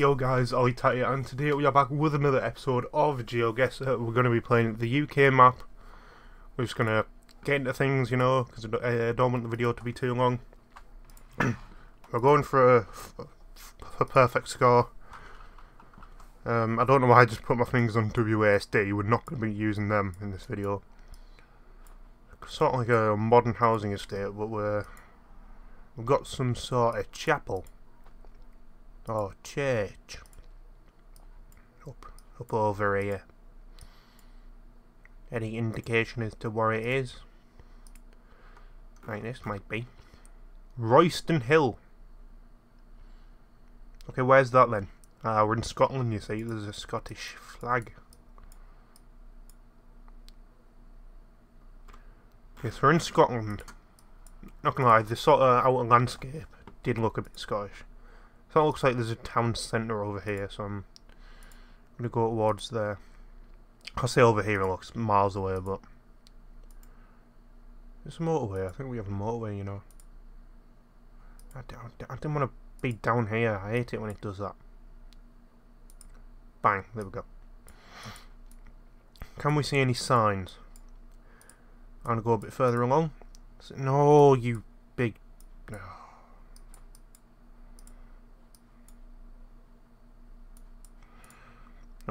Yo guys, Ollie Tatty, and today we are back with another episode of Geoguessr. We're going to be playing the UK map. We're just going to get into things, you know, because I don't want the video to be too long. We're going for a perfect score. I don't know why I just put my fingers on WASD. We're not going to be using them in this video. Sort of like a modern housing estate, but we've got some sort of chapel. Oh, church. Up over here. Any indication as to where it is? Right, this might be Royston Hill. Okay, where's that then? We're in Scotland, you see. There's a Scottish flag. Yes, we're in Scotland. Not gonna lie, the sort of outer landscape did look a bit Scottish. So it looks like there's a town centre over here, so I'm going to go towards there. I say over here, it looks miles away, but it's a motorway. I think we have a motorway, you know. I didn't want to be down here. I hate it when it does that. Bang, there we go. Can we see any signs? I'm going to go a bit further along. No, you big... No.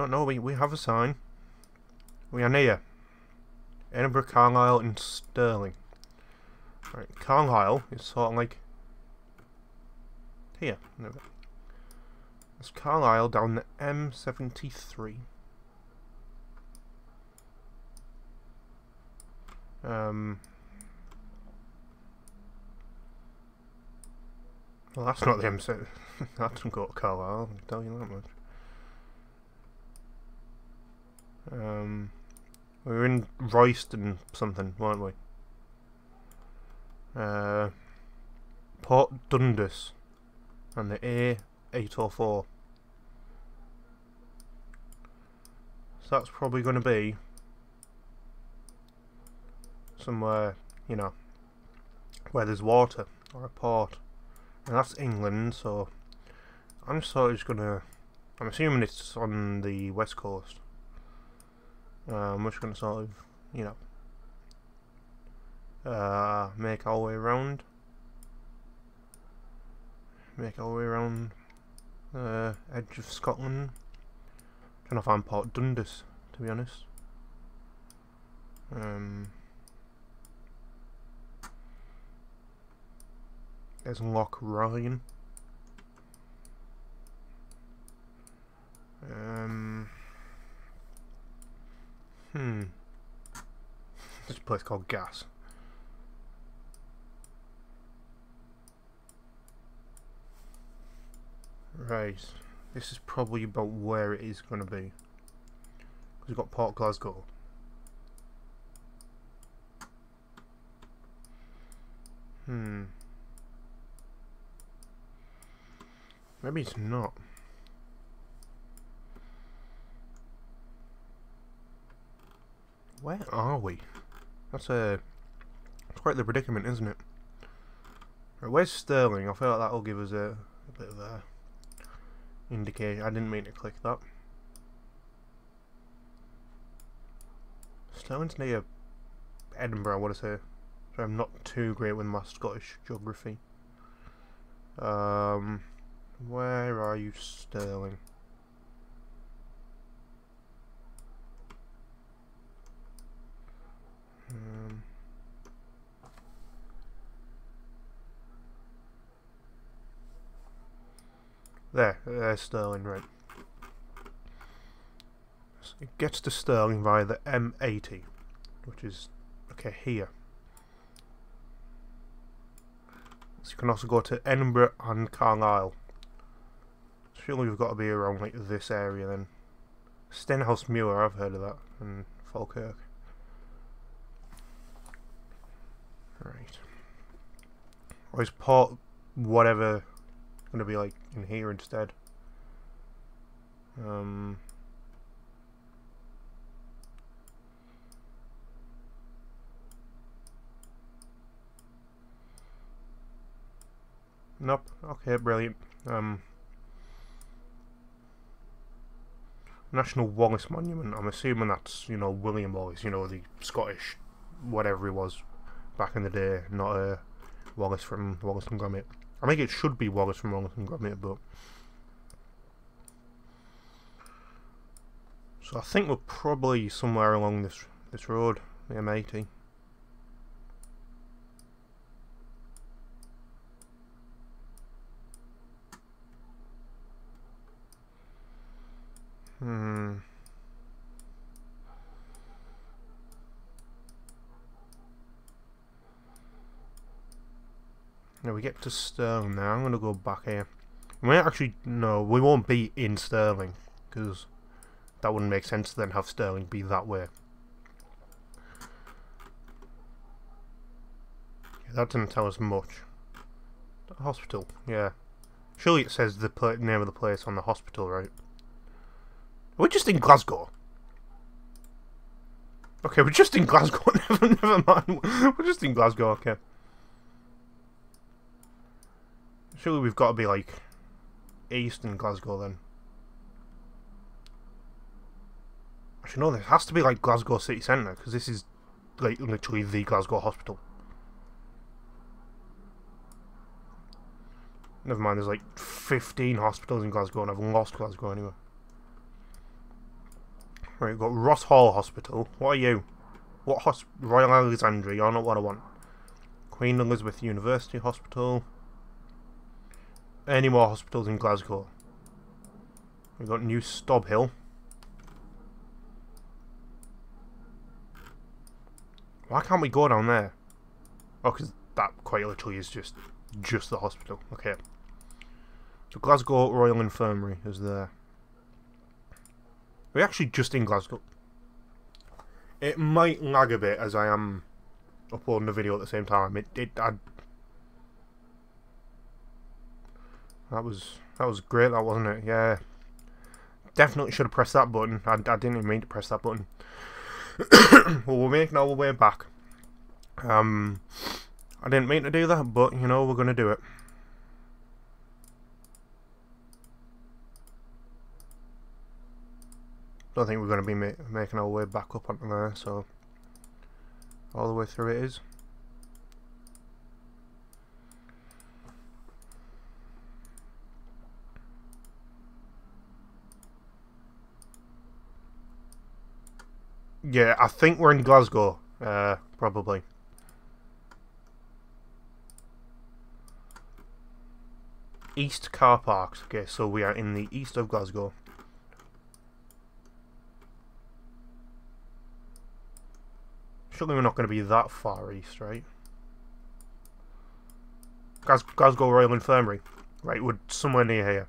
No, we have a sign. We are near Edinburgh, Carlisle and Stirling. Right, Carlisle is sort of like here. It's Carlisle down the M73. Well, that's not the M7. That doesn't go to Carlisle, I can tell you that much. We were in Royston something, weren't we? Port Dundas and the A804. So that's probably going to be somewhere, you know, where there's water or a port. And that's England, so I'm sort of just gonna... I'm assuming it's on the west coast. I'm just going to sort of, you know, make our way around. Make our way around the edge of Scotland. Trying to find Port Dundas, to be honest. There's Loch Ryan. There's a place called Gas. Right. This is probably about where it is going to be. Because we've got Port Glasgow. Maybe it's not. Where are we? That's quite the predicament, isn't it? Right, where's Stirling? I feel like that'll give us a bit of a indication. I didn't mean to click that. Stirling's near Edinburgh, I want to say. So I'm not too great with my Scottish geography. Where are you, Stirling? There's Stirling, right. So it gets to Stirling via the M80, which is, okay, here. So you can also go to Edinburgh and Carlisle. Surely we've got to be around like this area then. Stenhouse Muir, I've heard of that, and Falkirk. Right. Or is Port whatever going to be like in here instead? Nope. Okay, brilliant. National Wallace Monument. I'm assuming that's, you know, William Wallace, you know, the Scottish whatever he was back in the day, not Wallace from Wallace and Gromit. I think it should be Wallace from Wallace and Gromit, but... So I think we're probably somewhere along this road, the M80. Now we get to Stirling now. I'm going to go back here. We might actually... No, we won't be in Stirling, because that wouldn't make sense to then have Stirling be that way. Yeah, that didn't tell us much. The hospital, yeah. Surely it says the name of the place on the hospital, right? We're just in Glasgow. Okay, we're just in Glasgow. Never mind. We're just in Glasgow, okay. Surely we've got to be, like, east in Glasgow, then. Actually, no, there has to be, like, Glasgow city centre, because this is, like, literally the Glasgow hospital. Never mind, there's, like, 15 hospitals in Glasgow, and I've lost Glasgow anyway. Right, we've got Ross Hall Hospital. What are you? What Royal Alexandria? You're not what I want. Queen Elizabeth University Hospital. Any more hospitals in Glasgow? We've got New Stob Hill. Why can't we go down there? Oh, because that quite literally is just the hospital. Okay. So Glasgow Royal Infirmary is there. We're actually just in Glasgow. It might lag a bit as I am uploading the video at the same time. That was great, that wasn't it? Yeah. Definitely should have pressed that button. I didn't even mean to press that button. Well, we're making our way back. I didn't mean to do that, but, you know, we're going to do it. Don't think we're going to be making our way back up onto there, so... All the way through it is. Yeah, I think we're in Glasgow, probably. East car parks. Okay, so we are in the east of Glasgow. Surely we're not going to be that far east, right? Glasgow Royal Infirmary. Right, we're somewhere near here.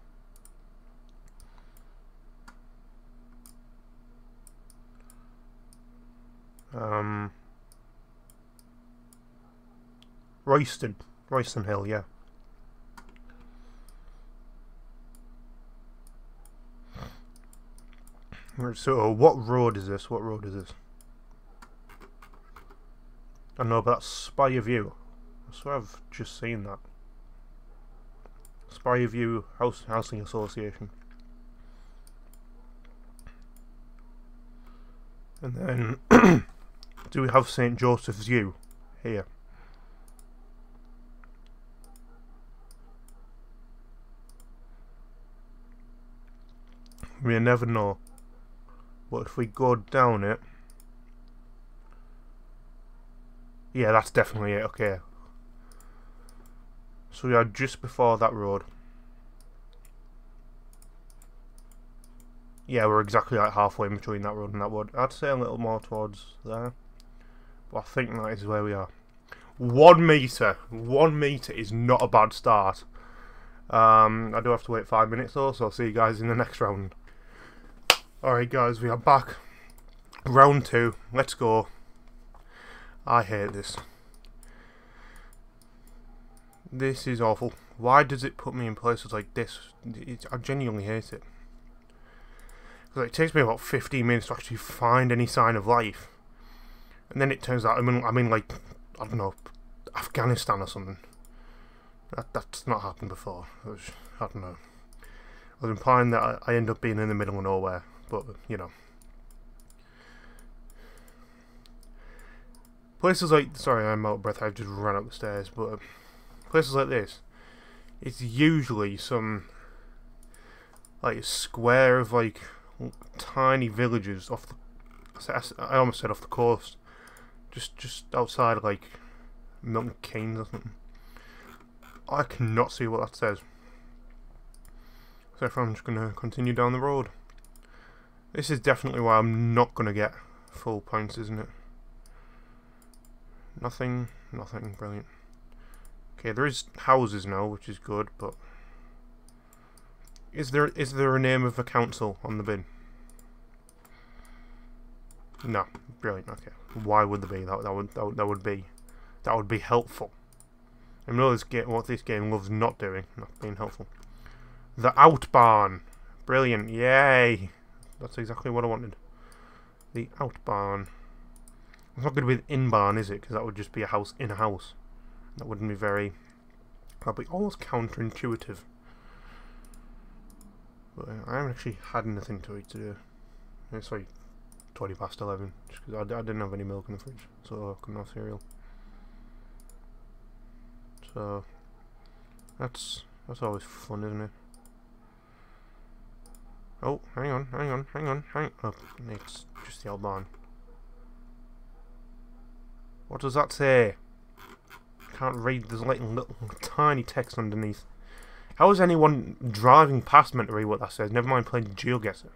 Royston Hill, yeah. So, what road is this? What road is this? I know, but that's Spire View. I swear I've just seen that. Spire View Housing Association. And then, do we have St. Joseph's View here? We never know. But if we go down it... Yeah, that's definitely it, okay. So we are just before that road. Yeah, we're exactly like halfway between that road and that road. I'd say a little more towards there. But I think that is where we are. 1 metre! 1 metre is not a bad start. I do have to wait 5 minutes though, so I'll see you guys in the next round. Alright guys, we are back. Round 2. Let's go. I hate this. This is awful. Why does it put me in places like this? I genuinely hate it. Because it takes me about 15 minutes to actually find any sign of life. And then it turns out I'm in like, I don't know, Afghanistan or something. That's not happened before. I don't know. I was implying that I end up being in the middle of nowhere. but, you know. Places like... Sorry, I'm out of breath, I just ran up the stairs, but places like this, it's usually some, like, a square of, like, tiny villages off the... I almost said off the coast. Just outside, like, Milton Keynes or something. I cannot see what that says. So I'm just going to continue down the road. This is definitely why I'm not going to get full points, isn't it? Nothing, brilliant. Okay, there is houses now, which is good, but... Is there a name of a council on the bin? No, brilliant, okay. Why would there be? That would be helpful. I know what this game loves not doing, not being helpful. The Outbarn. Brilliant, yay! That's exactly what I wanted. The Outbarn. It's not going to be the Inbarn, is it? Because that would just be a house in a house. That wouldn't be very... That'd be almost counterintuitive. But I haven't actually had anything to eat today. It's like 20 past 11. Just because I didn't have any milk in the fridge. So I couldn't have cereal. So... That's always fun, isn't it? Oh, hang on. Oh, it's just the old barn. What does that say? Can't read, there's like little tiny text underneath. How is anyone driving past meant to read what that says? Never mind playing Geoguessr.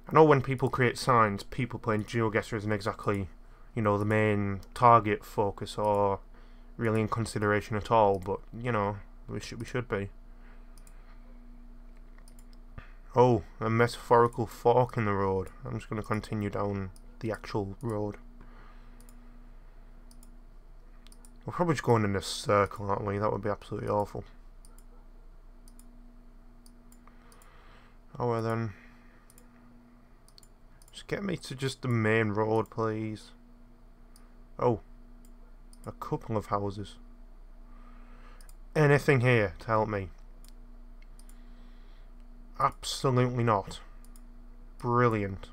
I know when people create signs, people playing Geoguessr isn't exactly, you know, the main target focus or really in consideration at all, but, you know, we should be. Oh, a metaphorical fork in the road. I'm just going to continue down the actual road. We're probably just going in a circle, aren't we? That would be absolutely awful. Oh, well then. Just get me to just the main road, please. Oh. A couple of houses. Anything here to help me? Absolutely not. Brilliant.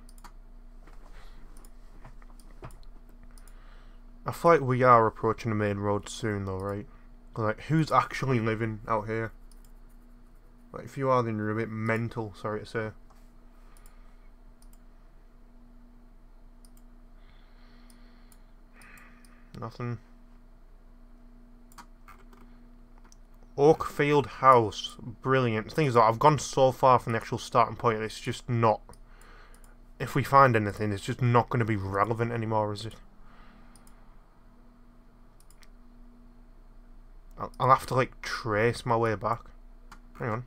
I feel like we are approaching the main road soon though, right? Like, who's actually living out here? Like, if you are, then you're a bit mental, sorry to say. Nothing. Oakfield House. Brilliant. The thing is that I've gone so far from the actual starting point, it's just not... If we find anything, it's just not going to be relevant anymore, is it? I'll have to, like, trace my way back. Hang on.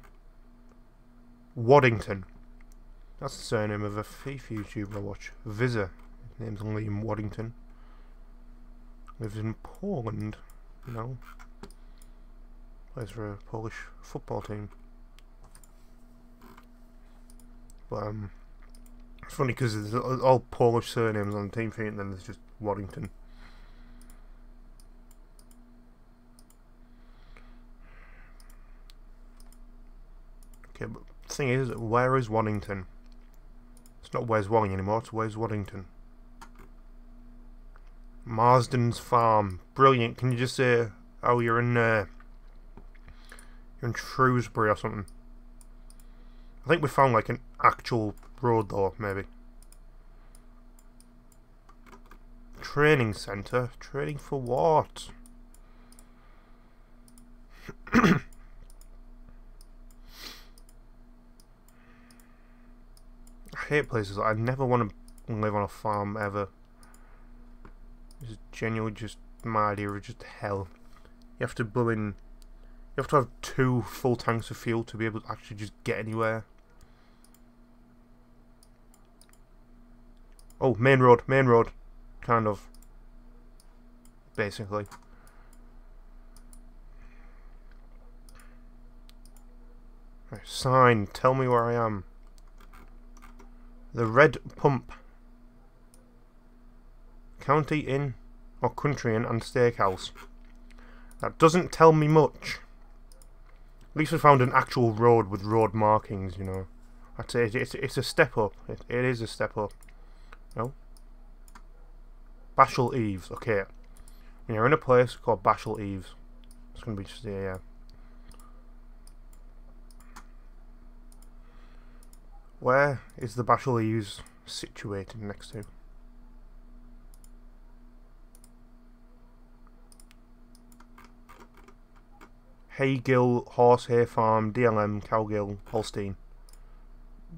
Waddington. That's the surname of a thief YouTuber I watch. Vizzer. His name's Liam Waddington. Lives in Poland. No. Plays for a Polish football team. But, it's funny because there's all Polish surnames on the team feed and then there's just Waddington. Okay, but the thing is, where is Waddington? It's not Where's Wally anymore, it's Where's Waddington. Marsden's Farm. Brilliant. Can you just say, oh, you're in Shrewsbury or something? I think we found like an actual road though, maybe. Training centre? Training for what? I hate places. I never want to live on a farm ever. It's genuinely just my idea of just hell. You have to blow in. You have to have 2 full tanks of fuel to be able to actually just get anywhere. Oh, main road, kind of. Basically. Right, sign, tell me where I am. The Red Pump. County Inn, or Country Inn and Steakhouse. That doesn't tell me much. At least we found an actual road with road markings, you know. I'd say it's a step up. It is a step up. No? Bashal Eaves. Okay. You're in a place called Bashal Eaves. It's going to be just here, yeah. Where is the Bashal Eaves situated next to? Haygill, Horse Hay Farm, DLM, Cowgill, Holstein.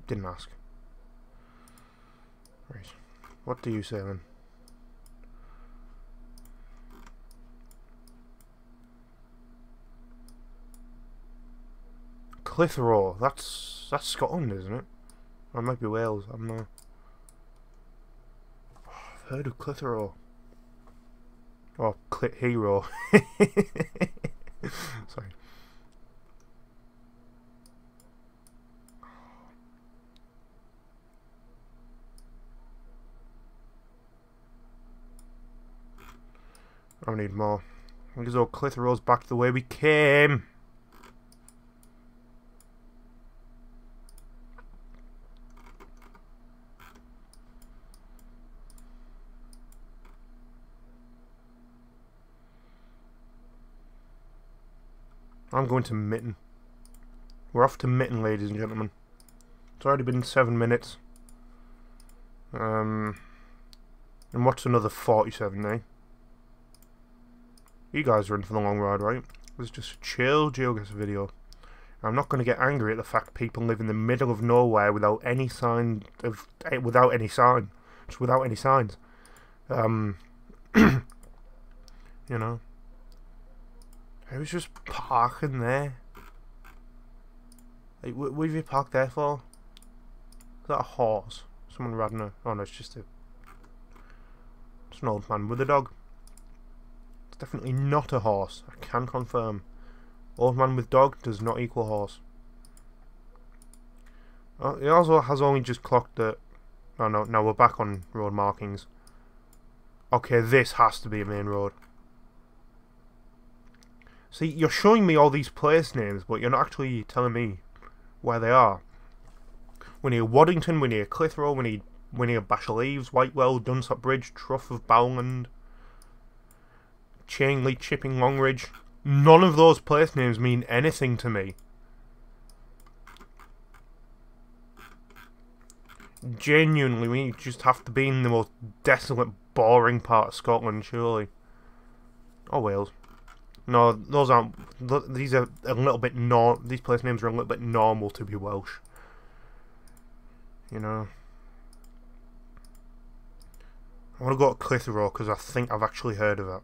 Didn't ask. Right. What do you say then? Clitheroe. That's Scotland, isn't it? Or it might be Wales. I'm not. Oh, I've heard of Clitheroe. Or Clit Hero. Sorry. I need more. Because all Clitheroe's back the way we came. I'm going to Mitten. We're off to Mitten, ladies and gentlemen. It's already been 7 minutes. And what's another 47, eh? You guys are in for the long ride, right? This is just a chill Geoguessr video. I'm not going to get angry at the fact people live in the middle of nowhere without any sign of... without any sign. Just without any signs. You know. I was just parking there. Like, what have you parked there for? Is that a horse? Someone riding a... Oh no, it's just a... It's an old man with a dog. It's definitely not a horse. I can confirm. Old man with dog does not equal horse. Oh, it also has only just clocked that... Oh no, now we're back on road markings. Okay, this has to be a main road. See, you're showing me all these place names, but you're not actually telling me where they are. We need Waddington, we need Clitheroe, we need Bashal Eaves, Whitewell, Dunsop Bridge, Trough of Bowland, Chainley, Chipping, Longridge. None of those place names mean anything to me. Genuinely, we just have to be in the most desolate, boring part of Scotland, surely. Or Wales. No, those aren't. These are a little bit these place names are a little bit normal to be Welsh. You know. I want to go to Clitheroe because I think I've actually heard of it.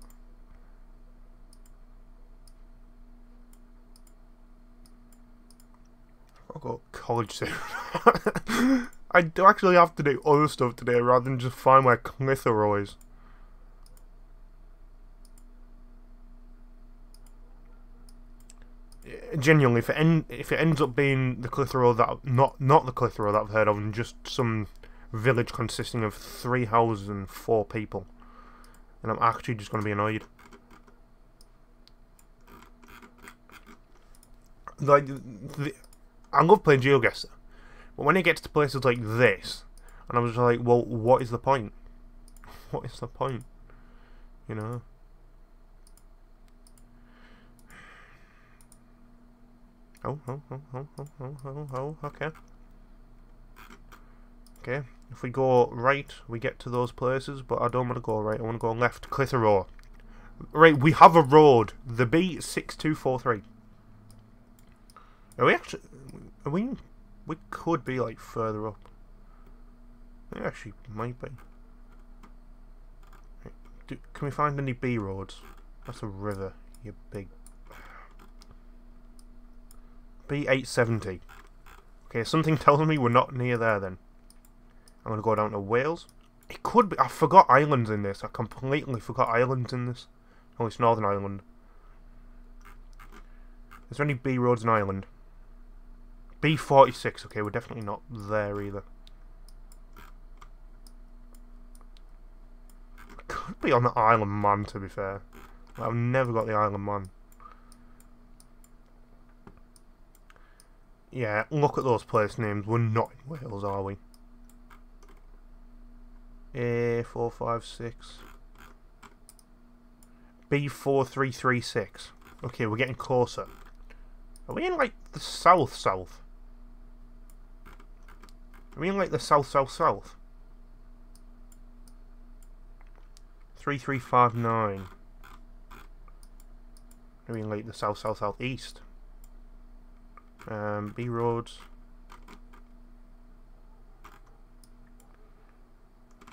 I'll go to college soon. I do actually have to do other stuff today rather than just find where Clitheroe is. Genuinely, if it ends up being the Clitheroe that not the Clitheroe that I've heard of, and just some village consisting of 3 houses and 4 people, then I'm actually just going to be annoyed. Like, I love playing Geoguessr, but when it gets to places like this, and I'm just like, well, what is the point? What is the point? You know. Oh, okay. Okay, if we go right, we get to those places, but I don't want to go right, I want to go left. Clitheroe. Right, we have a road. The B6243. Are we actually... We could be, like, further up. We actually might be. Can we find any B roads? That's a river, you big... B870. Okay, something tells me we're not near there then. I'm going to go down to Wales. It could be... I forgot islands in this. I completely forgot islands in this. Oh, it's Northern Ireland. Is there any B roads in Ireland? B46. Okay, we're definitely not there either. Could be on the Isle of Man, to be fair. I've never got the Isle of Man. Yeah, look at those place names. We're not in Wales, are we? A456. B4336. Okay, we're getting closer. Are we in like the south? Are we in like the south? 3359. Are we in like the southeast? B roads.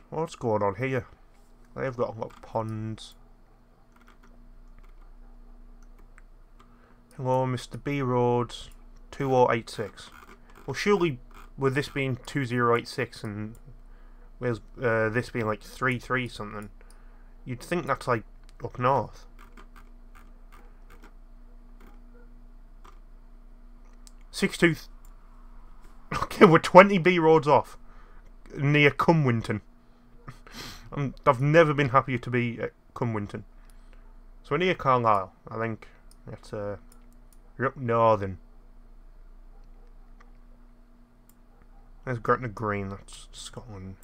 What's going on here? They've got a lot of ponds. Hello, Mr. B Roads 2086. Well, surely with this being 2086 and with this being like 33 something, you'd think that's like up north. Okay, we're 20 B roads off near Cumwinton. I've never been happier to be at Cumwinton. So we're near Carlisle. I think that's you're up northern. There's Gretna Green. That's Scotland.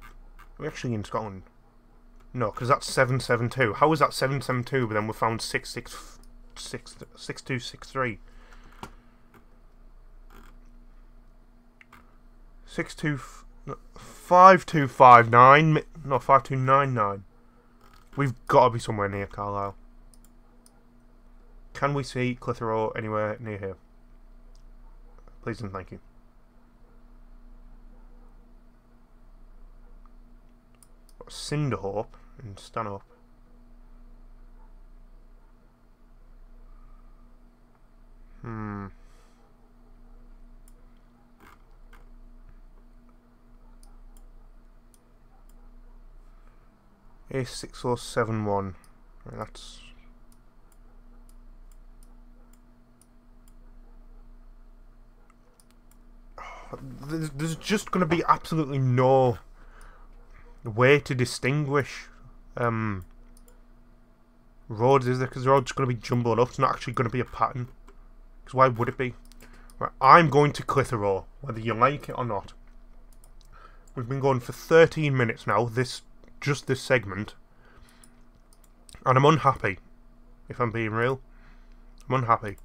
Are we actually in Scotland? No, because that's 772. How is that 772? But then we found 6263. 5259. No, 5299. We've got to be somewhere near Carlisle. Can we see Clitheroe anywhere near here? Please and thank you. Cinderhope and Stanhope. A6071. Right, that's... There's just going to be absolutely no way to distinguish roads, is there? Because they're all just going to be jumbled up. It's not actually going to be a pattern. Because why would it be? Right, I'm going to Clitheroe, whether you like it or not. We've been going for 13 minutes now, just this segment. And I'm unhappy, if I'm being real. I'm unhappy.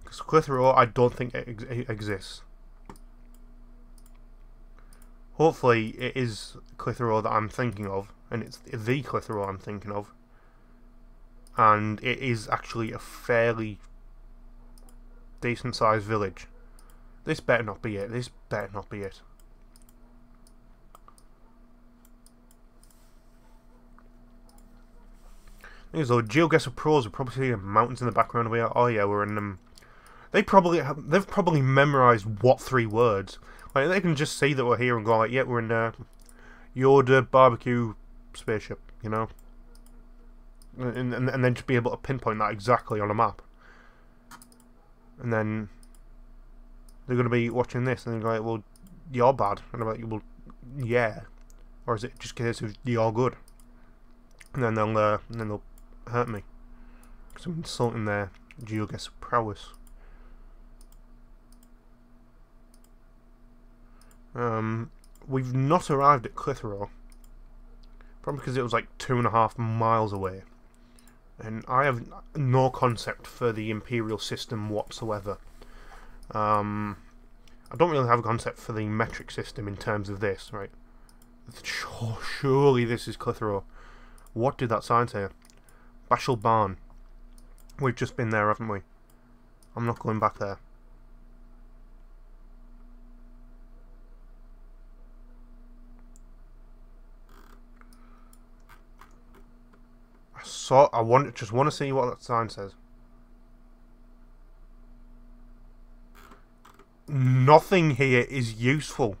Because Clitheroe, I don't think it exists. Hopefully it is Clitheroe that I'm thinking of, and it's the Clitheroe I'm thinking of. And it is actually a fairly decent sized village. This better not be it. This better not be it. So Geoguessr pros are probably seeing mountains in the background of here. Oh yeah, we're in them. They've probably memorised what 3 words. Like they can just see that we're here and go like, yeah, we're in Yoda barbecue spaceship, you know, and then just be able to pinpoint that exactly on a map. And then they're going to be watching this and they're like, well, you're bad. And I'm like, well, yeah. Or is it just a case of you're good? And then they'll hurt me because I'm insulting their Geoguessr prowess. We've not arrived at Clitheroe, probably because it was like 2.5 miles away, and I have no concept for the imperial system whatsoever. I don't really have a concept for the metric system in terms of this, right? Surely this is Clitheroe. What did that sign say? Bashall Barn. We've just been there, haven't we? I'm not going back there. I just want to see what that sign says. Nothing here is useful.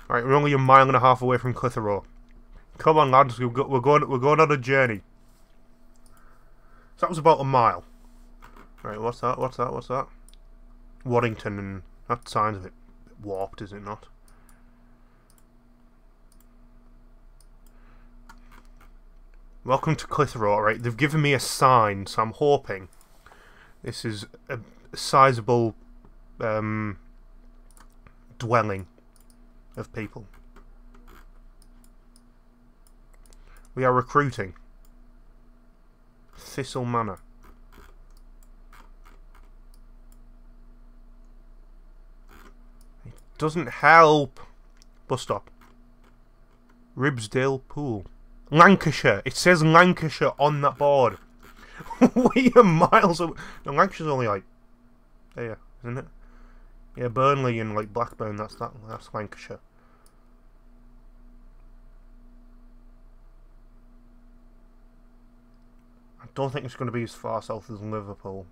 Right, we're only 1.5 miles away from Clitheroe. Come on, lads, we're going on a journey. So that was about 1 mile. Right, what's that? Waddington, and that sign's a bit warped, is it not? Welcome to Clitheroe, right? They've given me a sign, so I'm hoping this is a sizable dwelling of people. We are recruiting. Thistle Manor. It doesn't help. Bus stop. Ribsdale Pool. Lancashire. It says Lancashire on that board. We are miles away. No, Lancashire's only like there, isn't it? Yeah, Burnley and like Blackburn. That's Lancashire. I don't think it's going to be as far south as Liverpool.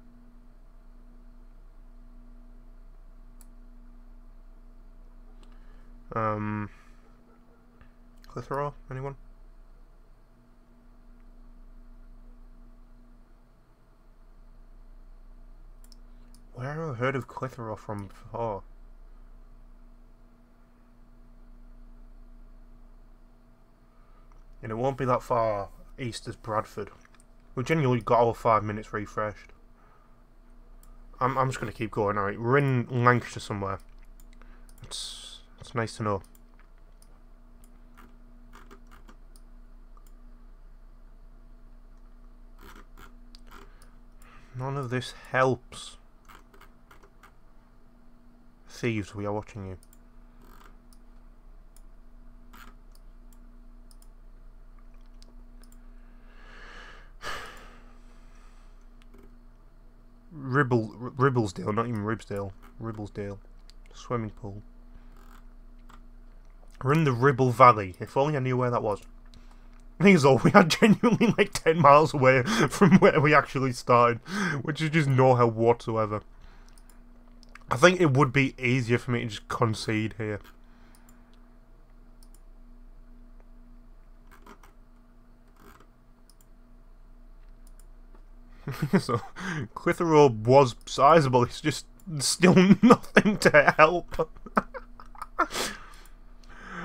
Clitheroe? Anyone? Where have I heard of Clitheroe from before? And it won't be that far east as Bradford. We genuinely got all 5 minutes refreshed. I'm just going to keep going. Alright, we're in Lancashire somewhere. It's nice to know. None of this helps. Thieves, we are watching you. Ribblesdale, not even Ribsdale. Ribblesdale. Swimming pool. We're in the Ribble Valley. If only I knew where that was. The thing is though, we are genuinely like 10 miles away from where we actually started, which is just no help whatsoever. I think it would be easier for me to just concede here. So, Clitheroe was sizable, it's just still nothing to help.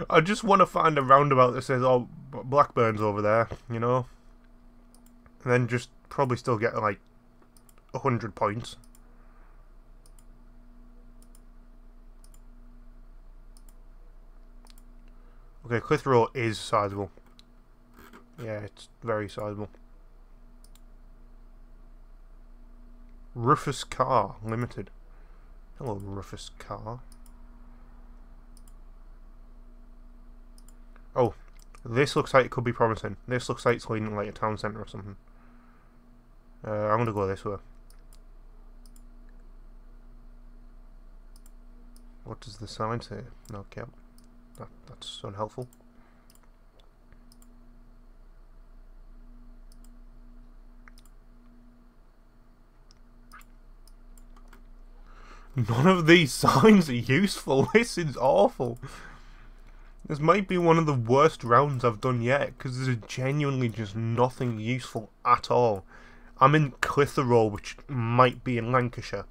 I just want to find a roundabout that says, oh, Blackburn's over there, you know? And then just probably still get like 100 points. Okay, Clitheroe is sizable. Yeah, it's very sizable. Rufus Car Limited. Hello, Rufus Car. Oh, this looks like it could be promising. This looks like it's leading like a town centre or something. I'm gonna go this way. What does the sign say? Okay, that's unhelpful. None of these signs are useful. This is awful. This might be one of the worst rounds I've done yet, because there's genuinely just nothing useful at all. I'm in Clitheroe, which might be in Lancashire.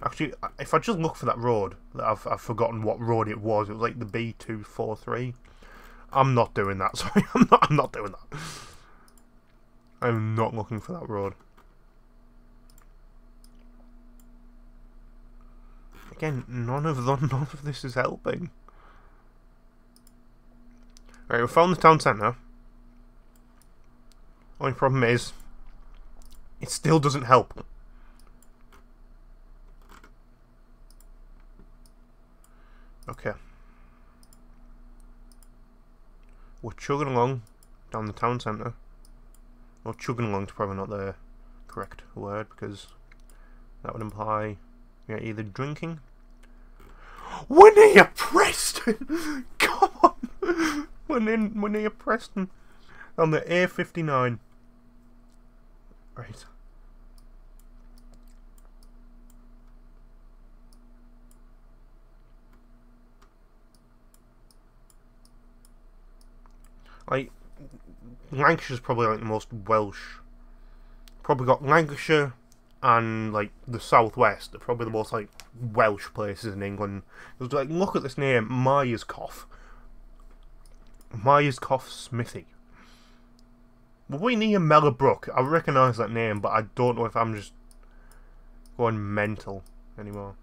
Actually, if I just look for that road, that I've forgotten what road it was. It was like the B243. I'm not doing that. Sorry, I'm not doing that. I'm not looking for that road. Again, none of this is helping. Right, we found the town centre. Only problem is, it still doesn't help. Okay. We're chugging along down the town centre. Well, chugging along is probably not the correct word, because that would imply you're either drinking. We're near Preston! Come on! We're near Preston. On the A59. Right. Like, Lancashire's probably like the most Welsh. Probably got Lancashire and like the southwest are probably the most like Welsh places in England. It was like, look at this name, Myerscough. Myerscough Smithy. Were we near Mellabrook? I recognise that name, but I don't know if I'm just going mental anymore.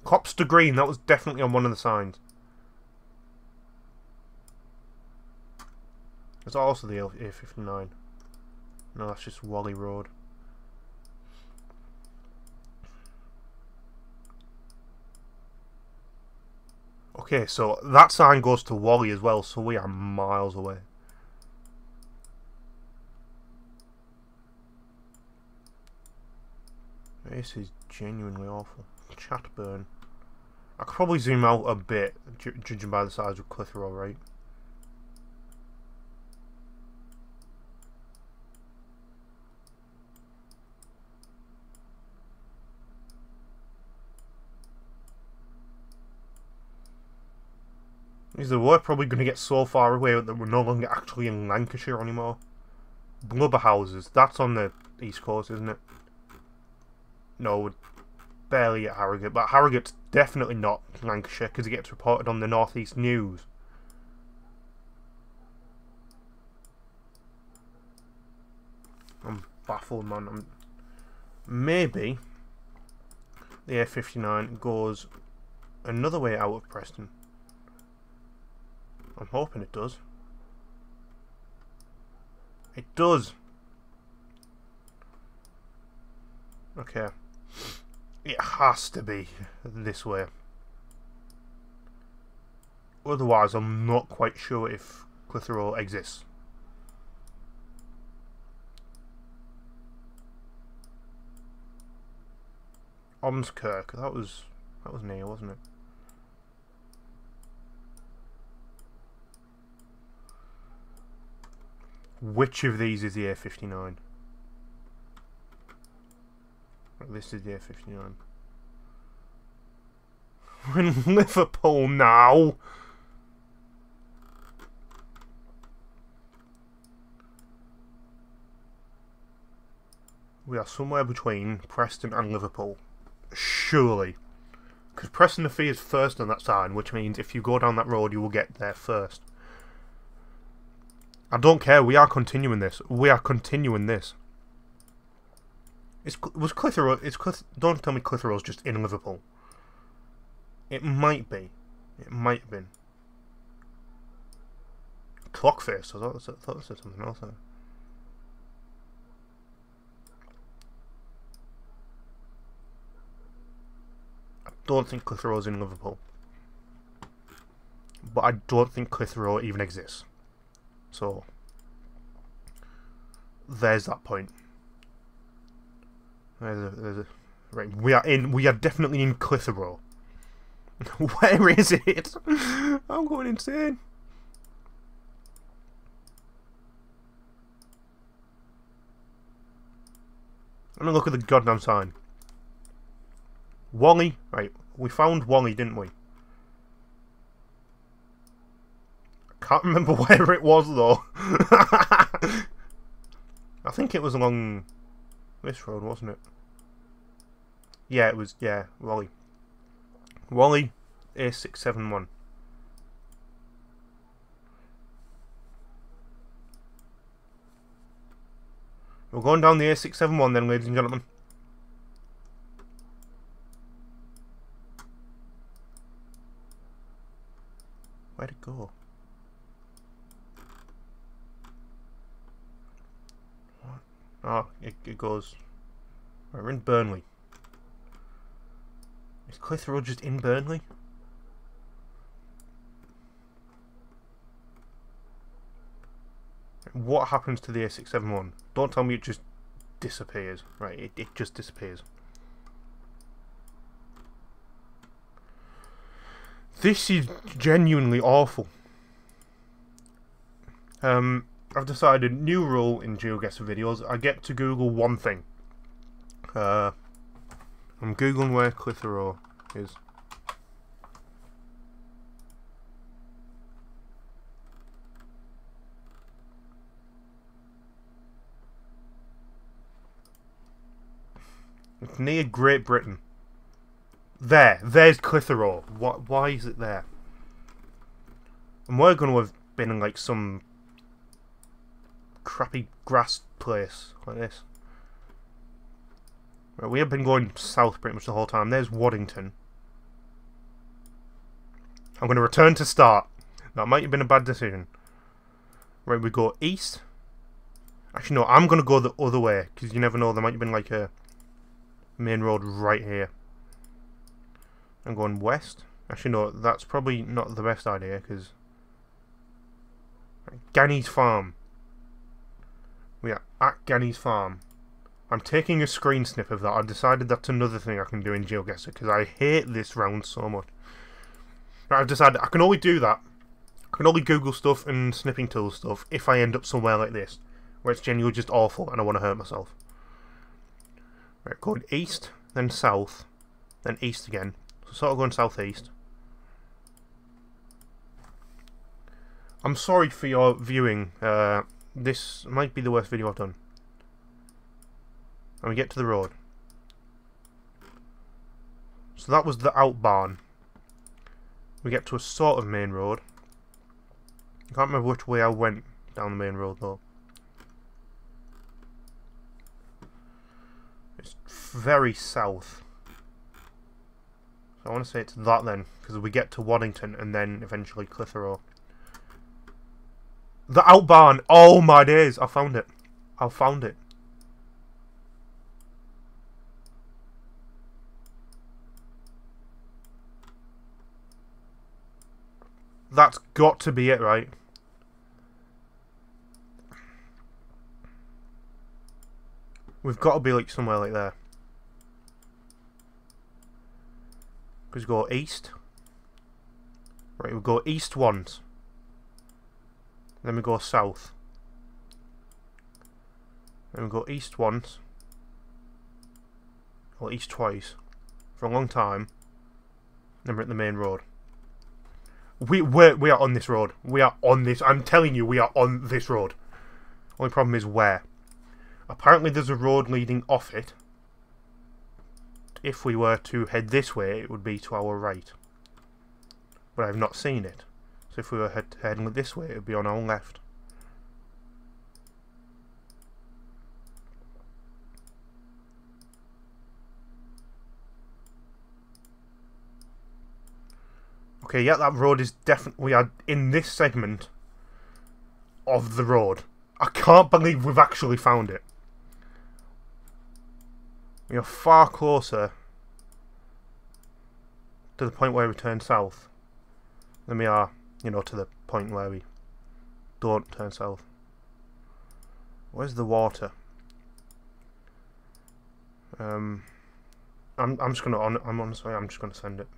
Copster Green, that was definitely on one of the signs. Is that also the A59? No, that's just Wally Road. Okay, so that sign goes to Wally as well, so we are miles away. This is genuinely awful. Chatburn. I could probably zoom out a bit, judging by the size of Clitheroe, right? We're probably going to get so far away that we're no longer actually in Lancashire anymore. Blubberhouses, that's on the east coast, isn't it? No, we're barely at Harrogate, but Harrogate's definitely not Lancashire because it gets reported on the North East News. I'm baffled, man. Maybe the A59 goes another way out of Preston. I'm hoping it does. It does. Okay. It has to be this way. Otherwise, I'm not quite sure if Clitheroe exists. Ormskirk, that was near, wasn't it? Which of these is the A59? This is the A59. We're in Liverpool now! We are somewhere between Preston and Liverpool. Surely. Because Preston and Fee is first on that sign, which means if you go down that road you will get there first. I don't care, we are continuing this. We are continuing this. Was Clitheroe... don't tell me Clitheroe's just in Liverpool. It might be. It might have been. Clockface, I thought it said something else there. I don't think Clitheroe's in Liverpool. But I don't think Clitheroe even exists. So, there's that point. Right, we are definitely in Clitheroe. Where is it? I'm going insane. I'm gonna look at the goddamn sign. Wally, right, we found Wally, didn't we? Can't remember where it was though. I think it was along this road, wasn't it? Yeah, it was. Yeah, Wally. Wally, A671. We're going down the A671 then, ladies and gentlemen. Where'd it go? Oh, it goes... We're in Burnley. Is Clitheroe just in Burnley? What happens to the A671? Don't tell me it just disappears. Right, it just disappears. This is genuinely awful. I've decided, new rule in Geoguessr videos, I get to Google one thing. I'm Googling where Clitheroe is. It's near Great Britain. There's Clitheroe. Why is it there? And we're going to have been in like some crappy grass place like this. Right, we have been going south pretty much the whole time. There's Waddington. I'm going to return to start. That might have been a bad decision. Right, we go east. Actually, no, I'm going to go the other way, because you never know, there might have been like a main road right here. I'm going west. Actually, no, that's probably not the best idea, because... Ganny's Farm. We are at Ganny's Farm. I'm taking a screen snip of that. I've decided that's another thing I can do in Geoguessr, because I hate this round so much. Right, I've decided I can only do that. I can only Google stuff and snipping tool stuff if I end up somewhere like this, where it's genuinely just awful and I want to hurt myself. Right, going east, then south, then east again. So sort of going southeast. I'm sorry for your viewing. This might be the worst video I've done. And we get to the road. So that was the out barn. We get to a sort of main road. I can't remember which way I went down the main road though. It's very south. So I want to say it's that then, because we get to Waddington and then eventually Clitheroe. The out barn! Oh my days! I found it. I found it. That's got to be it, right? We've got to be like somewhere like there. Because we go east. Right, we go east once. Then we go south. Then we go east once. Or east twice. For a long time. Then we're at the main road. We are on this road. We are on this. I'm telling you, we are on this road. Only problem is where. Apparently there's a road leading off it. If we were to head this way, it would be to our right. But I've not seen it. So if we were heading this way, it would be on our left. Okay, yeah, that road is definitely... We are in this segment of the road. I can't believe we've actually found it. We are far closer to the point where we turn south than we are, you know, to the point where we don't turn south. Where's the water? I'm just gonna... I'm honestly, I'm just gonna send it.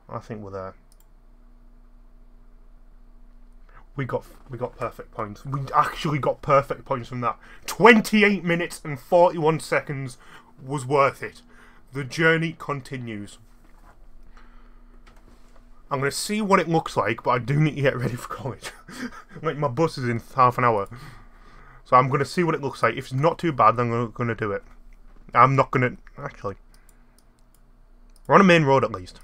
I think we're there. We got perfect points. We actually got perfect points from that. 28 minutes and 41 seconds was worth it. The journey continues. I'm going to see what it looks like, but I do need to get ready for college. Like, my bus is in half an hour. So I'm going to see what it looks like. If it's not too bad, then I'm going to do it. I'm not going to... Actually. We're on a main road at least.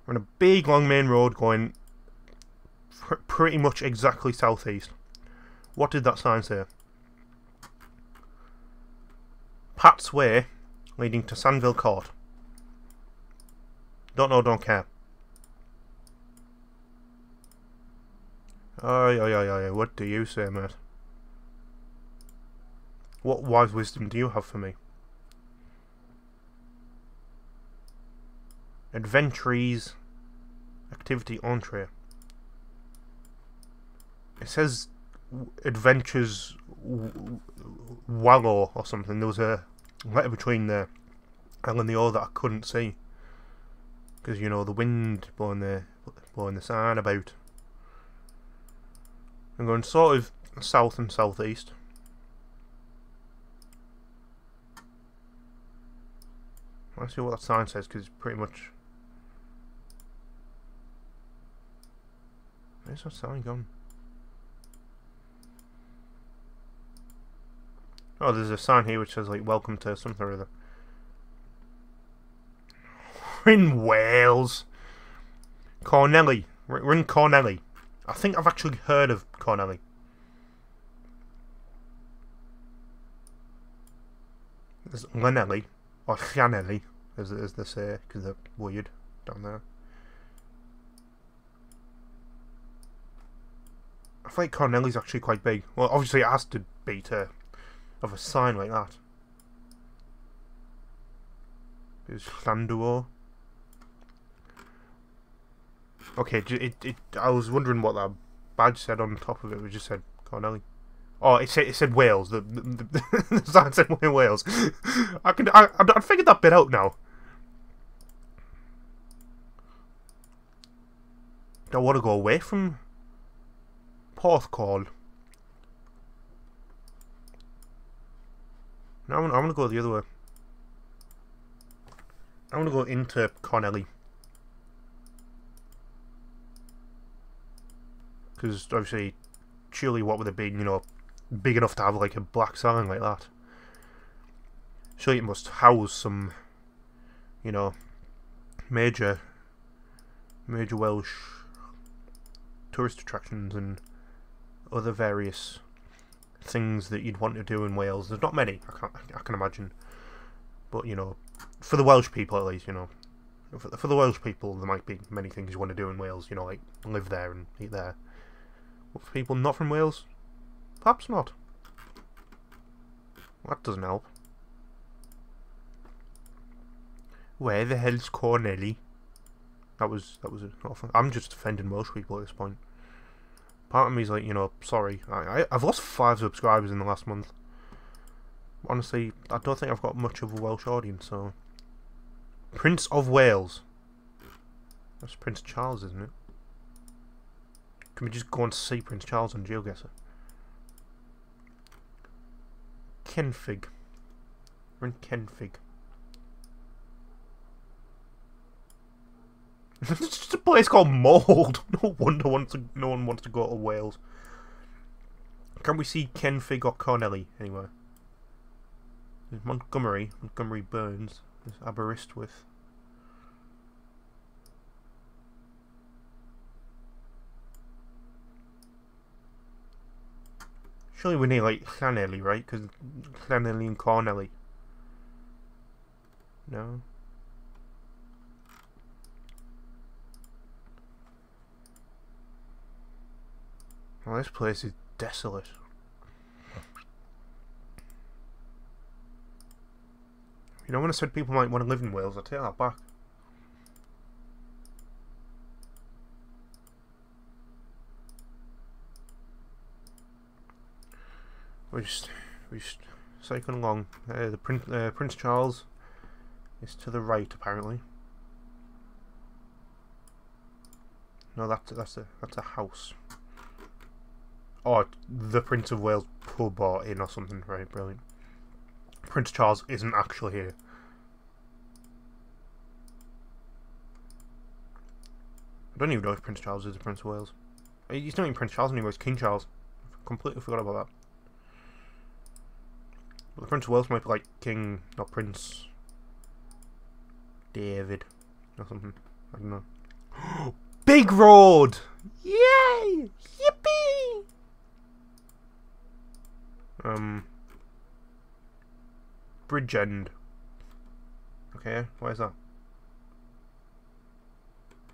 We're on a big long main road going pretty much exactly southeast. What did that sign say? Pat's Way, leading to Sandville Court. Don't know, don't care. Aye, what do you say, mate? What wise wisdom do you have for me? Adventures, activity entree. It says Adventures Wallow or something. There was a letter between the L and the O that I couldn't see. Because, you know, the wind blowing the sign about. I'm going sort of south and southeast. Let's see what that sign says, because it's pretty much... Where's that sign gone? Oh, there's a sign here which says, like, welcome to something or other. We're in Wales! Cornelly. We're in Cornelly. I think I've actually heard of Cornelly. There's Llanelli, or Llanelli, as they say, because they're weird down there. I think Cornelly's actually quite big. Well, obviously it has to be to have a sign like that. There's Llanduo. Okay, I was wondering what that badge said on the top of it. It just said Cornelly. Oh, it said Wales. The sign said Wales. I figured that bit out now. Do I want to go away from Porthcawl? No, I want to go the other way. I want to go into Cornelly. Because obviously, surely what would it be, you know, big enough to have like a black sign like that? Surely it must house some, you know, major Welsh tourist attractions and other various things that you'd want to do in Wales. There's not many, I can imagine, but you know, for the Welsh people at least, you know, for the Welsh people there might be many things you want to do in Wales. You know, like live there and eat there. But for people not from Wales, perhaps not. That doesn't help. Where the hell's Cornelly? That was awful. I'm just offending Welsh people at this point. Part of me's like, you know, sorry. I've lost 5 subscribers in the last month. Honestly, I don't think I've got much of a Welsh audience, so... Prince of Wales. That's Prince Charles, isn't it? Can we just go and see Prince Charles on Geoguessr? Kenfig. We're in Kenfig. It's just a place called Mould. No wonder no one wants to go to Wales. Can we see Kenfig or Cornelly anywhere? There's Montgomery Burns. There's Aberystwyth. Surely we're near like Llanelli, right? Because Llanelli and Cornelly. No. Well, this place is desolate. You know, when I said people might want to live in Wales, I take that back. We're just cycling along. Prince Charles is to the right, apparently. No, that's a house. Oh, the Prince of Wales pub or inn or something. Right, brilliant. Prince Charles isn't actually here. I don't even know if Prince Charles is the Prince of Wales. He's not even Prince Charles anymore, it's King Charles. Completely forgot about that. But the Prince of Wales might be like King, or Prince David, or something. I don't know. Big road! Yay! Yippee! Bridgend. Okay, what is that?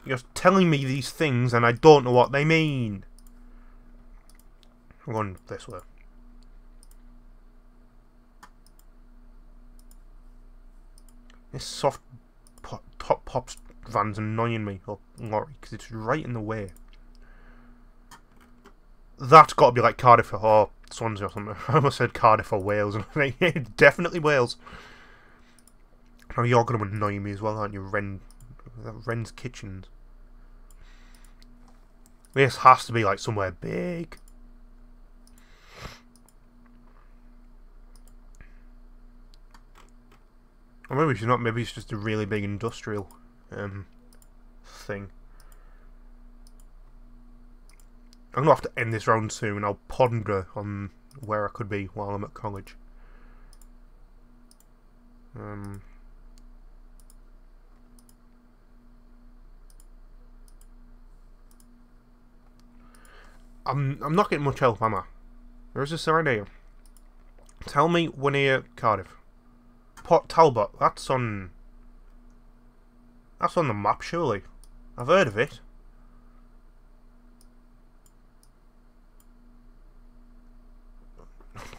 You're telling me these things and I don't know what they mean. I'm going this way. This soft top pops van's annoying me, or lorry, because it's right in the way. That's got to be like Cardiff or Swansea or something. I almost said Cardiff or Wales, and I think definitely Wales. Now you're going to annoy me as well, aren't you, Wren's Kitchens? This has to be like somewhere big. Or maybe it's not, maybe it's just a really big industrial thing. I'm gonna have to end this round soon. I'll ponder on where I could be while I'm at college. I'm not getting much help, am I? There's a sign here. Tell me we're near Cardiff. Port Talbot. That's on the map, surely. I've heard of it.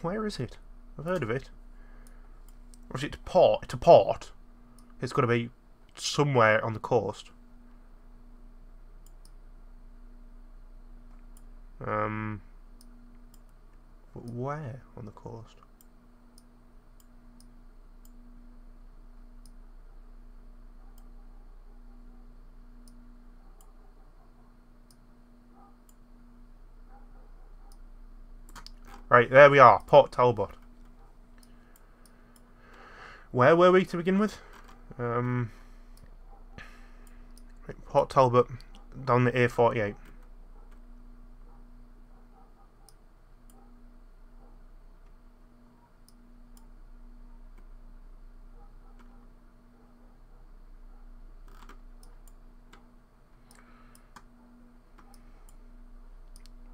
Where is it? I've heard of it. Or is it a port? It's a port. It's got to be somewhere on the coast. But where on the coast? Right, there we are, Port Talbot. Where were we to begin with? Right, Port Talbot, down the A48.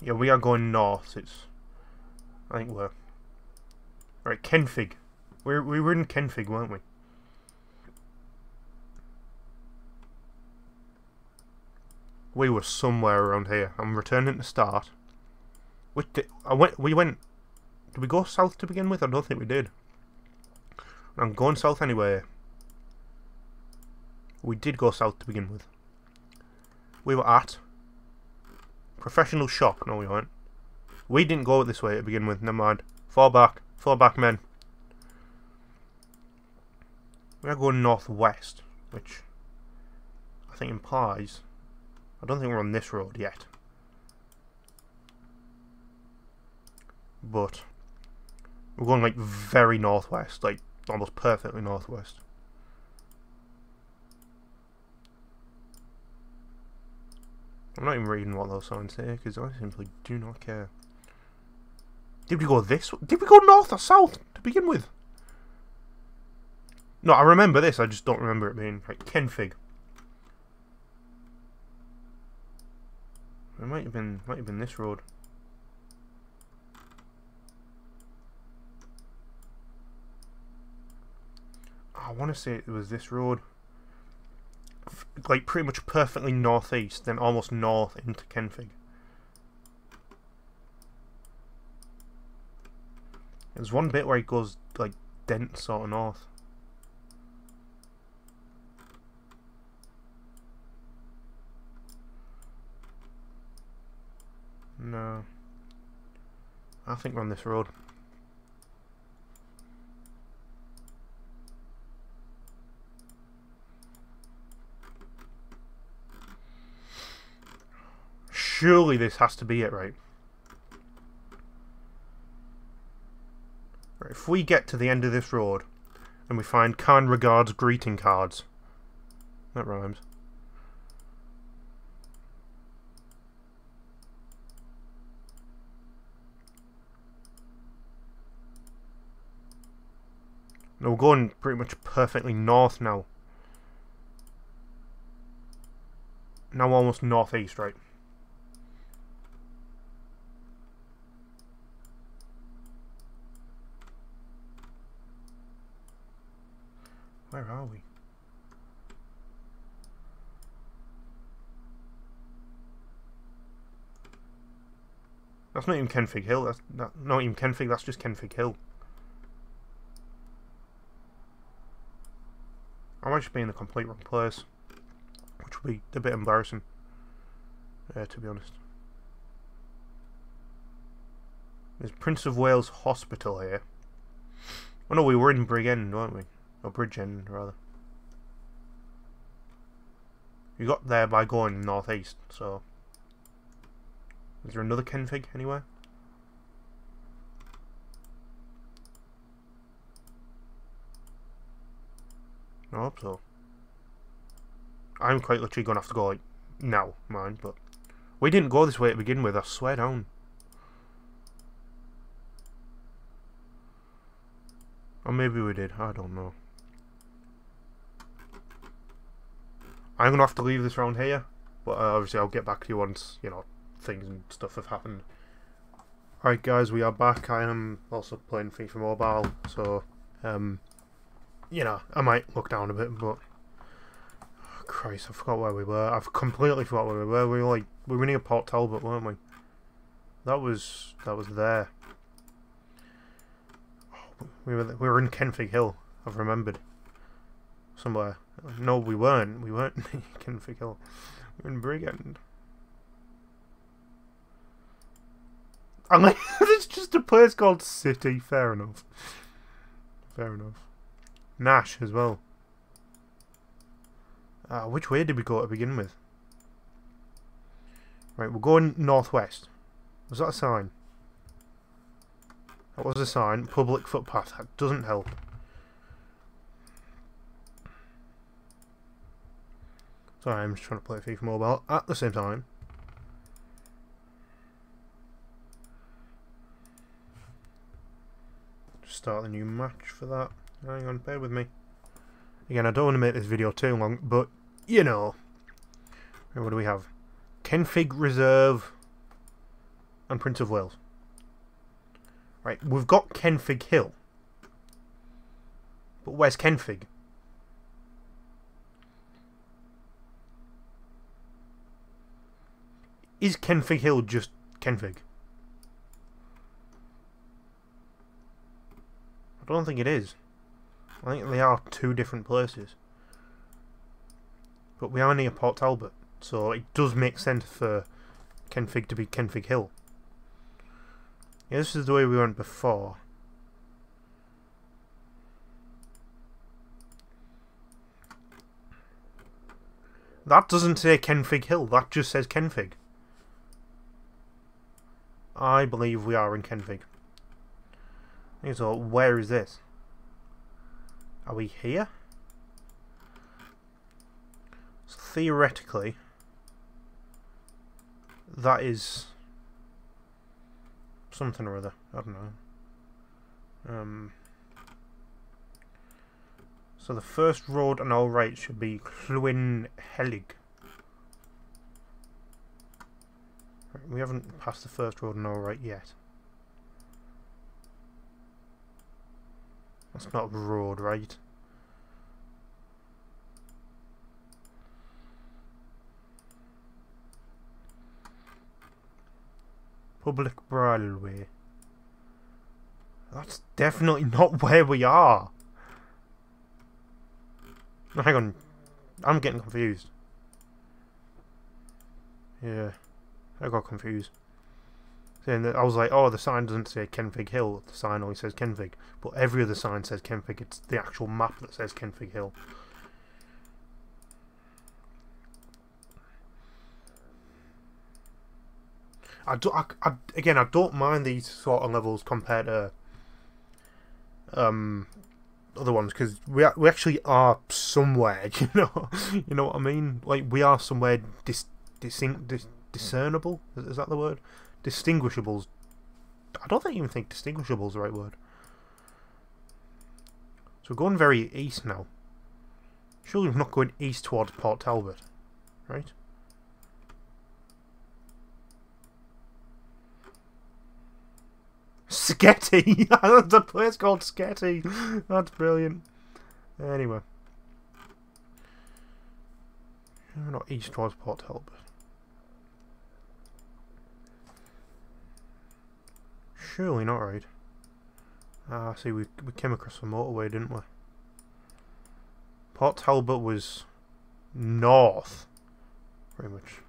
Yeah, we are going north. I think we're... Right, Kenfig. We were in Kenfig, weren't we? We were somewhere around here. I'm returning to start. Did we go south to begin with? I don't think we did. I'm going south anyway. We did go south to begin with. We were at Professional Shop. No, we weren't. We didn't go this way to begin with. Never mind. Fall back, men. We are going northwest, which I think implies... I don't think we're on this road yet. But we're going like very northwest, like almost perfectly northwest. I'm not even reading what those signs say because I simply do not care. Did we go this way? Did we go north or south to begin with? No, I remember this, I just don't remember it being like Kenfig. It might have been this road. I want to say it was this road. Like pretty much perfectly northeast, then almost north into Kenfig. There's one bit where it goes like dense sort of north. No. I think we're on this road. Surely this has to be it, right? Right, if we get to the end of this road and we find kind regards greeting cards. That rhymes. No, we're going pretty much perfectly north now. Now almost northeast, right? Where are we? That's not even Kenfig Hill. That's not even Kenfig. That's just Kenfig Hill. I might just be in the complete wrong place, which would be a bit embarrassing, to be honest. There's Prince of Wales Hospital here. Oh no, we were in Brig End, weren't we? Or Bridge End, rather. You got there by going northeast, so... Is there another Kenfig anywhere? I hope so. I'm quite literally going to have to go, like, now, mind, but... We didn't go this way to begin with, I swear down. Or maybe we did, I don't know. I'm going to have to leave this round here, but obviously I'll get back to you once, you know, things and stuff have happened. Alright guys, we are back. I am also playing FIFA Mobile, so you know, I might look down a bit, but oh, Christ, I forgot where we were. I've completely forgot where we were. We were near Port Talbot, weren't we? That was there. Oh, we were in Kenfig Hill. I've remembered somewhere. No, we weren't. We weren't in Kenfig Hill. We were in Brigand. And like, there's just a place called City. Fair enough. Fair enough. Nash as well. Which way did we go to begin with? Right, we're going northwest. Was that a sign? That was a sign. Public footpath. That doesn't help. Sorry, I'm just trying to play FIFA Mobile at the same time. Just start the new match for that. Hang on, bear with me. Again, I don't want to make this video too long, but you know. What do we have? Kenfig Reserve and Prince of Wales. Right, we've got Kenfig Hill. But where's Kenfig? Is Kenfig Hill just Kenfig? I don't think it is. I think they are two different places. But we are near Port Talbot, so it does make sense for Kenfig to be Kenfig Hill. Yeah, this is the way we went before. That doesn't say Kenfig Hill, that just says Kenfig. I believe we are in Kenfig. So, where is this? Are we here? So, theoretically, that is something or other. I don't know. So, the first road on our right should be Llwyn Helig. We haven't passed the first road on our right yet. That's not a road, right? Public Bridleway. That's definitely not where we are. Hang on. I'm getting confused. Yeah. I got confused. I was like, oh, the sign doesn't say Kenfig Hill. The sign only says Kenfig. But every other sign says Kenfig. It's the actual map that says Kenfig Hill. Again, I don't mind these sort of levels compared to other ones, because we actually are somewhere, you know. You know what I mean? Like, we are somewhere discernible. Is that the word? Distinguishables. I don't even think distinguishable is the right word. So we're going very east now. Surely we're not going east towards Port Talbot, right? Sketty! There's a place called Sketty! That's brilliant. Anyway. We're not east towards Port Talbot. Surely not right. Ah, see, we came across the motorway, didn't we? Port Talbot was north, pretty much.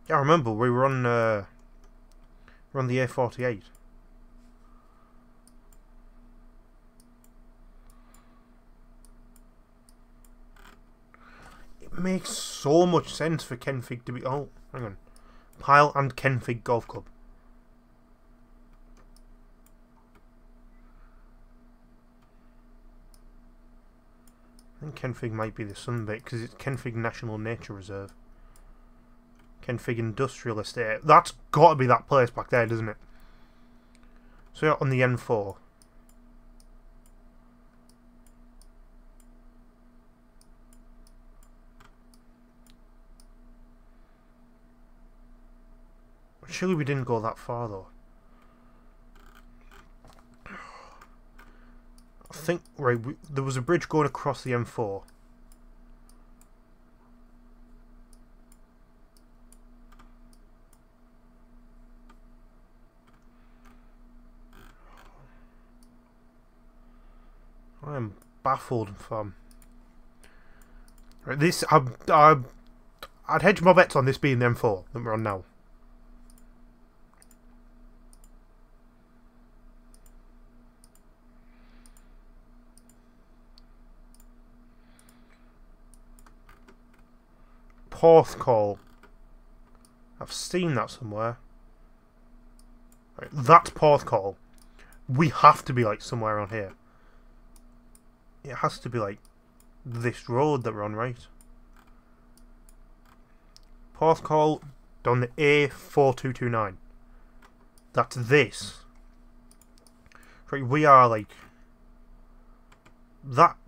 Yeah, I remember we were on the A48. It makes so much sense for Kenfig to be. Oh, hang on. Pyle and Kenfig Golf Club. I think Kenfig might be the sun bit because it's Kenfig National Nature Reserve. Kenfig Industrial Estate. That's got to be that place back there, doesn't it? So you're on the N4. Surely we didn't go that far though. I think, right, there was a bridge going across the M4. I am baffled, fam. Right, this, I'd hedge my bets on this being the M4 that we're on now. Porthcawl. I've seen that somewhere. Right, that's Porthcawl. We have to be like somewhere around here. It has to be like this road that we're on, right? Porthcawl down the A4229. That's this. Right, we are like... That's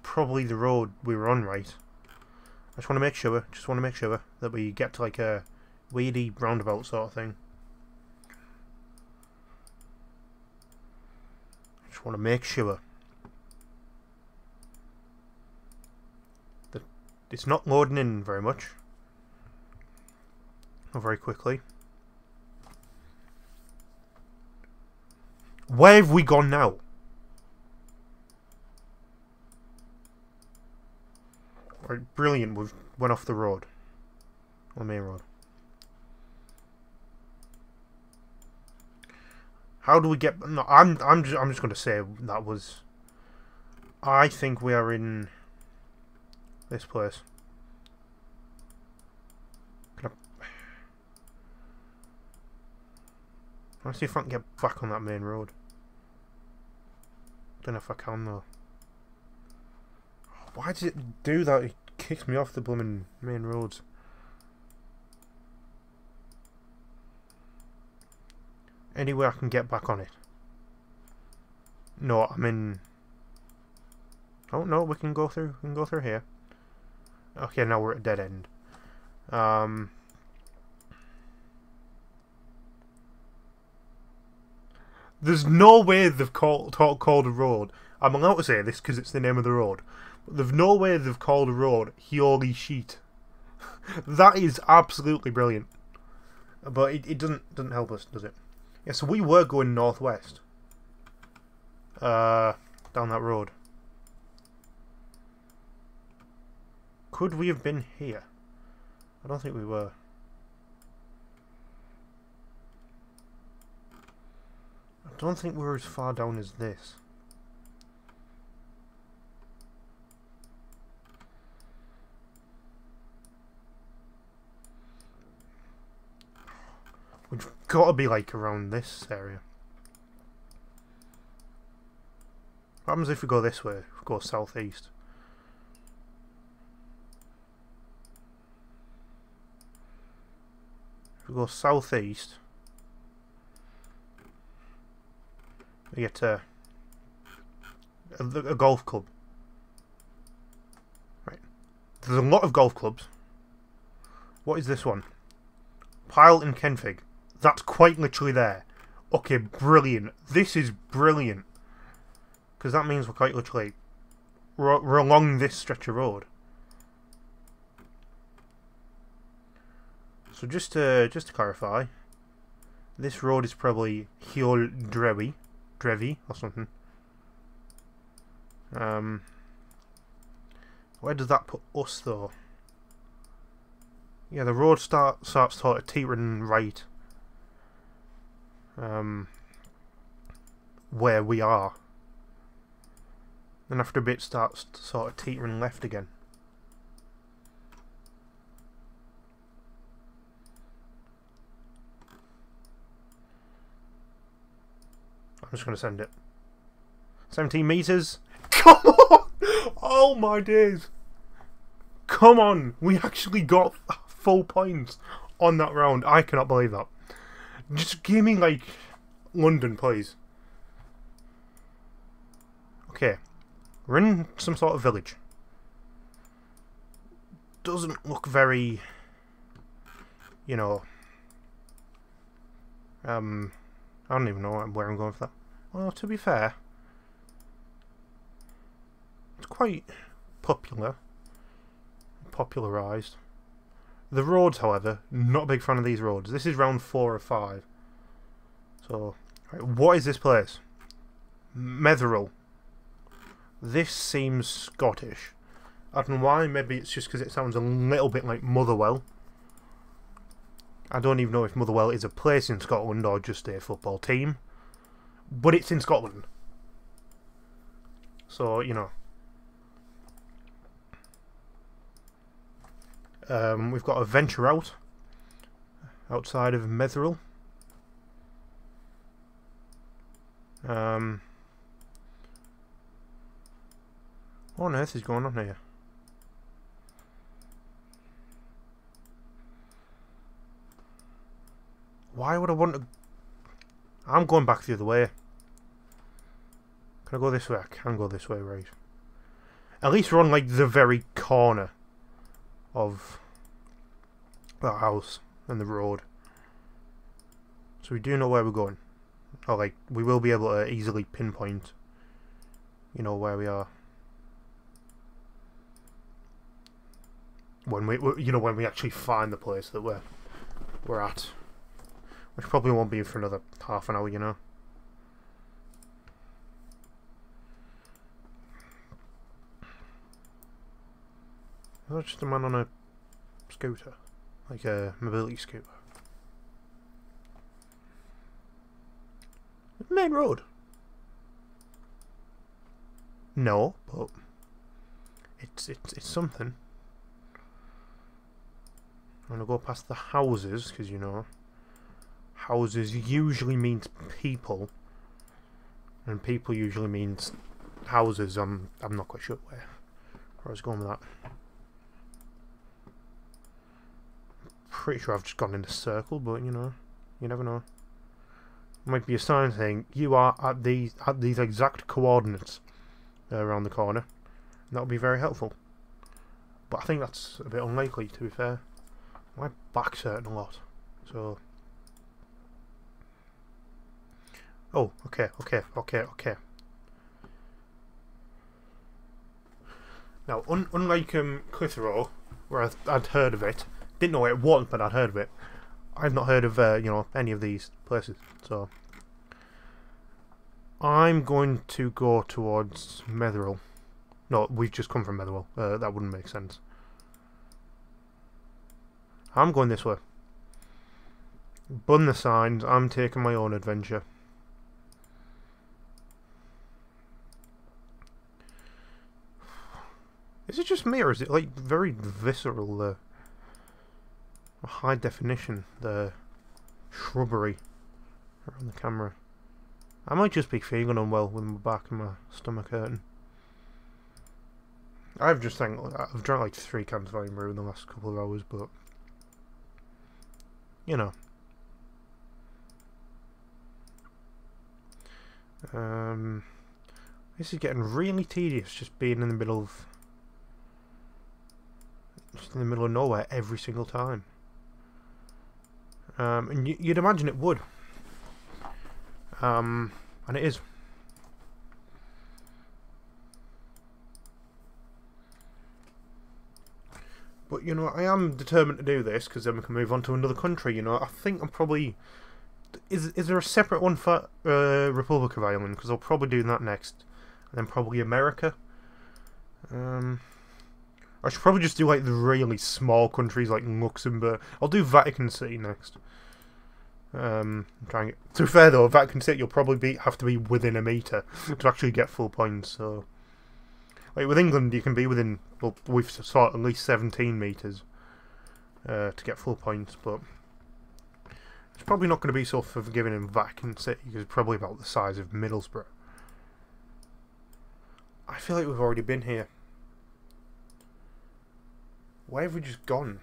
probably the road we were on, right? I just want to make sure that we get to like a weedy roundabout sort of thing. Just want to make sure that it's not loading in very much or very quickly. Where have we gone now? Right, brilliant. We've went off the road, on the main road. How do we get? No, I'm just going to say that was. I think we are in this place. Can I see if I can get back on that main road. Don't know if I can though. Why does it do that? It kicks me off the blooming main roads. Any way I can get back on it? No, I'm in... Oh no, we can go through. We can go through here. Okay, now we're at a dead end. There's no way they've called a road. I'm allowed to say this because it's the name of the road. But there's no way they've called a road Holy Sheet. That is absolutely brilliant. But it doesn't help us, does it? Yeah, so we were going northwest. Down that road. Could we have been here? I don't think we were. I don't think we were as far down as this. We've got to be like around this area. What happens if we go this way? If we go southeast? If we go southeast, we get to a golf club. Right. There's a lot of golf clubs. What is this one? Pyle and Kenfig. That's quite literally there. Okay, brilliant. This is brilliant. Because that means we're quite literally... We're along this stretch of road. So just to clarify, this road is probably Drevi or something. Where does that put us though? Yeah, the road starts sort of teetering right. Where we are. Then after a bit starts sort of teetering left again. I'm just going to send it. 17 meters. Come on! Oh my days! Come on! We actually got full points on that round. I cannot believe that. Just give me like London, please. Okay, we're in some sort of village. Doesn't look very, you know, I don't even know where I'm going for that. Well, to be fair, it's quite popularised. The roads, however, not a big fan of these roads. This is round 4 or 5. So, right, what is this place? Metherell. This seems Scottish. I don't know why, maybe it's just because it sounds a little bit like Motherwell. I don't even know if Motherwell is a place in Scotland or just a football team. But it's in Scotland. So, you know. We've got to venture outside of Metherell. What on earth is going on here? Why would I want to... I'm going back the other way. Can I go this way? I can go this way, right. At least we're on, like, the very corner of the house and the road. So we do know where we're going. Or, like, we will be able to easily pinpoint, you know, where we are. When when we actually find the place that we're at. Which probably won't be for another half an hour, you know. Is that just a man on a scooter? Like a mobility scooter? Main road? No, but it's something. I'm gonna go past the houses, because you know, houses usually means people, and people usually means houses. I'm not quite sure where I was going with that. Pretty sure I've just gone in a circle, but you know, you never know. Might be a sign saying you are at these exact coordinates around the corner, and that would be very helpful. But I think that's a bit unlikely, to be fair. My back's hurting a lot, so. Oh, okay. Now, unlike Clitheroe, where I'd heard of it, didn't know where it was, but I'd heard of it. I've not heard of you know, any of these places, so I'm going to go towards Metherell. No, we've just come from Metherell. That wouldn't make sense. I'm going this way. Bun the signs. I'm taking my own adventure. Is it just me, or is it like very visceral? High definition, the shrubbery around the camera. I might just be feeling unwell with my back and my stomach hurting. I've drank like 3 cans of Iron Brew in the last couple of hours, but you know. This is getting really tedious, just being in the middle of nowhere every single time. And you'd imagine it would. And it is. But, you know, I am determined to do this, because then we can move on to another country, you know. I think I'm probably... Is there a separate one for Republic of Ireland? Because I'll probably do that next. And then probably America. I should probably just do, like, the really small countries, like Luxembourg. I'll do Vatican City next. To be fair though, Vatican City you'll probably have to be within a metre to actually get full points. So, like with England, you can be within. Well, we've sought at least 17 metres to get full points, but it's probably not going to be so forgiving in Vatican City because it's probably about the size of Middlesbrough. I feel like we've already been here. Where have we just gone?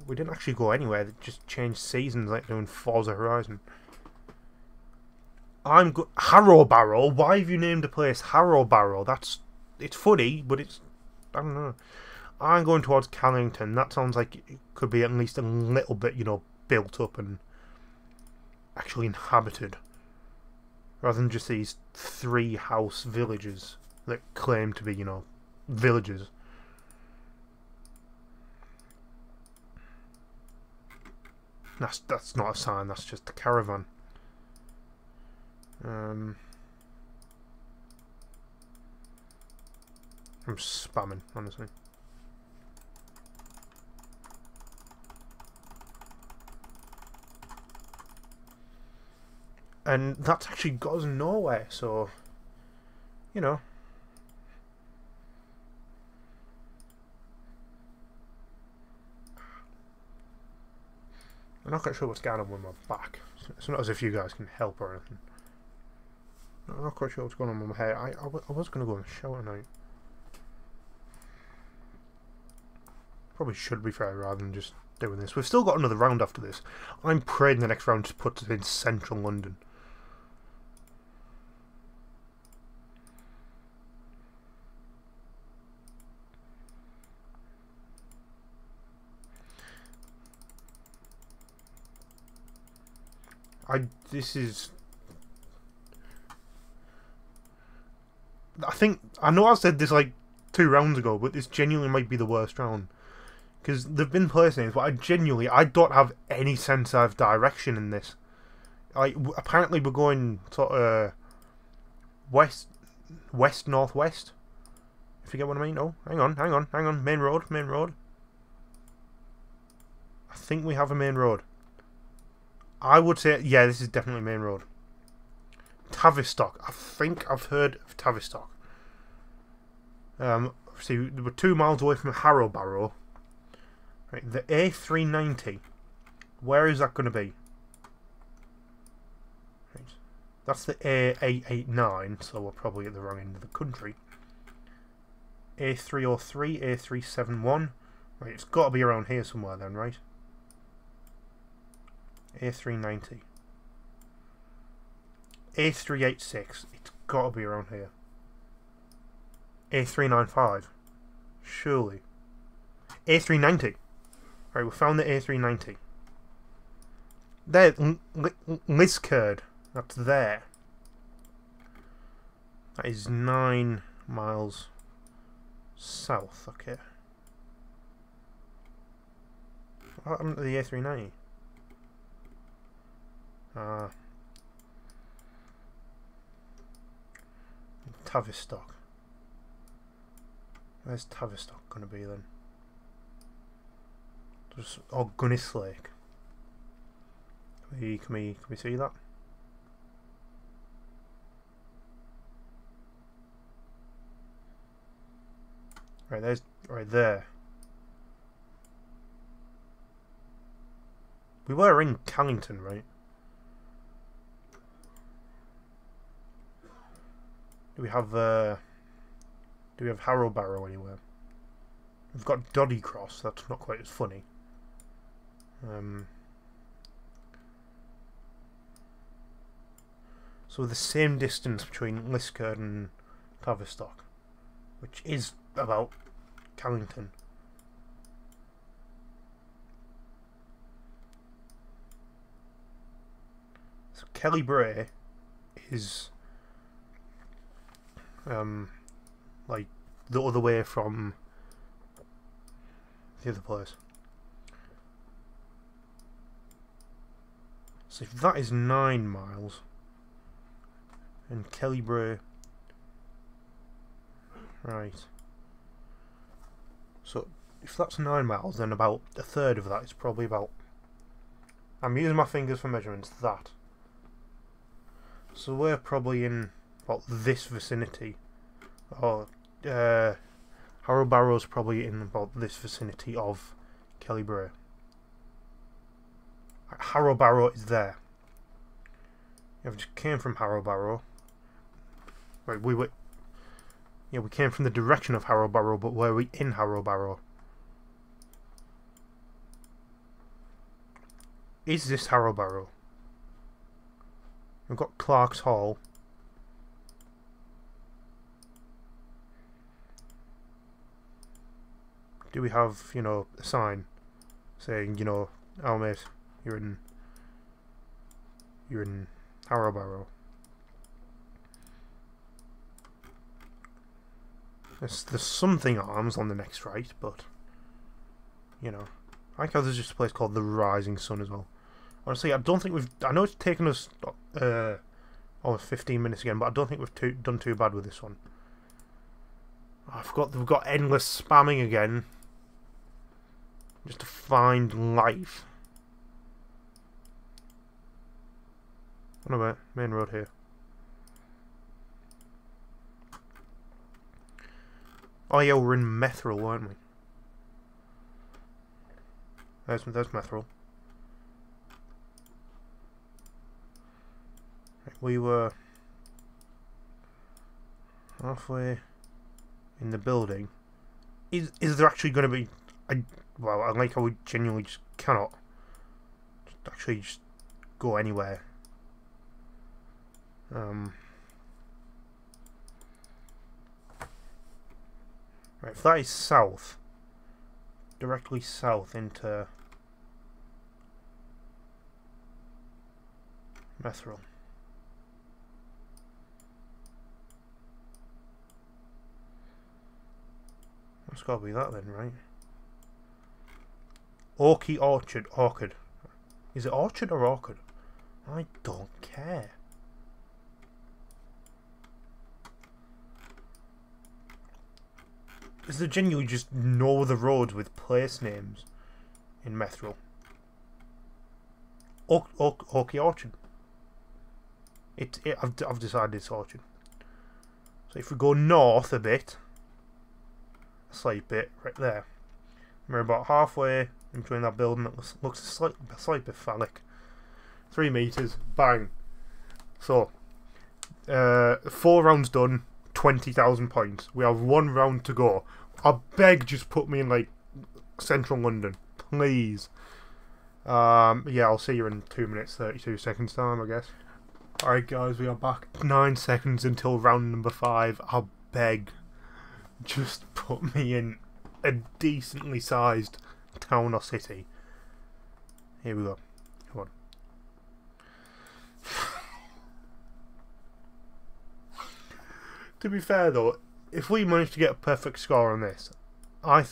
We didn't actually go anywhere. They just changed seasons like doing Forza Horizon. Harrow Barrow? Why have you named the place Harrow Barrow? It's funny, but it's... I don't know. I'm going towards Callington. That sounds like it could be at least a little bit, you know, built up and actually inhabited, rather than just these 3-house villages that claim to be, you know, villages. That's not a sign, that's just a caravan. I'm spamming, honestly. And that's actually got us nowhere, so, you know. I'm not quite sure what's going on with my back. It's not as if you guys can help or anything. I'm not quite sure what's going on with my hair. I was going to go and shower tonight. Probably should be fair rather than just doing this. We've still got another round after this. I'm praying the next round just puts us in central London. I know I said this like 2 rounds ago, but this genuinely might be the worst round. Because they've been place names, but I don't have any sense of direction in this. Apparently we're going sort of west, northwest. If you get what I mean. Oh, hang on. Main road. I think we have a main road. I would say, yeah, this is definitely main road. Tavistock. I think I've heard of Tavistock. See, we're 2 miles away from Harrowbarrow. Right, the A390. Where is that going to be? Right. That's the A889, so we're probably at the wrong end of the country. A303, A371. Right, it's got to be around here somewhere then, right? A390. A386. It's got to be around here. A395. Surely. A390. Right, we found the A390. There, Liskeard. That's there. That is 9 miles south. Okay. What happened to the A390? Tavistock. Where's Tavistock going to be then? Or Gunnislake. Can we see that? Right there. We were in Callington, right? Do we have Harrowbarrow anywhere? We've got Doddycross. That's not quite as funny. So the same distance between Liskeard and Tavistock, which is about Callington. So Kelly Bray is like the other way from the other place. So if that is 9 miles, and Kelly Bray, right. So if that's 9 miles, then about a third of that is probably about, I'm using my fingers for measurements, that. So we're probably in about this vicinity. Or Harrowbarrow's probably in about this vicinity of Kelly Bray. Harrowbarrow is there. Yeah, we just came from Harrowbarrow. Right, we came from the direction of Harrowbarrow, but were we in Harrowbarrow? Is this Harrowbarrow? We've got Clark's Hall. Do we have, you know, a sign saying, you know, oh mate, you're You're in Harrowbarrow. There's something arms on the next right, but you know, I like how there's just a place called the Rising Sun as well. Honestly, I don't think we've. I know it's taken us almost 15 minutes again, but I don't think we've done too bad with this one. I forgot we've got endless spamming again, just to find life. What about main road here? Oh yeah, we're in Methril, weren't we? There's Methril. We were halfway in the building. Is there actually going to be? Well, I like how we genuinely just cannot actually just go anywhere. Right, if that is south, directly south into Methril. That's got to be that then, right? Orchard. Is it orchard or orchid? I don't care. Is there genuinely just no other roads with place names in Methril? Orchard. I've decided it's orchard. So if we go north a bit, a slight bit, right there, we're about halfway in between that building that looks a slight bit phallic. 3 meters, bang. So, 4 rounds done, 20,000 points. We have 1 round to go. I beg, just put me in like central London, please. Yeah, I'll see you in 2 minutes 32 seconds time, I guess. Alright guys, we are back 9 seconds until round number 5. I beg, just put me in a decently sized town or city. Here we go. Come on. To be fair though, if we manage to get a perfect score on this, I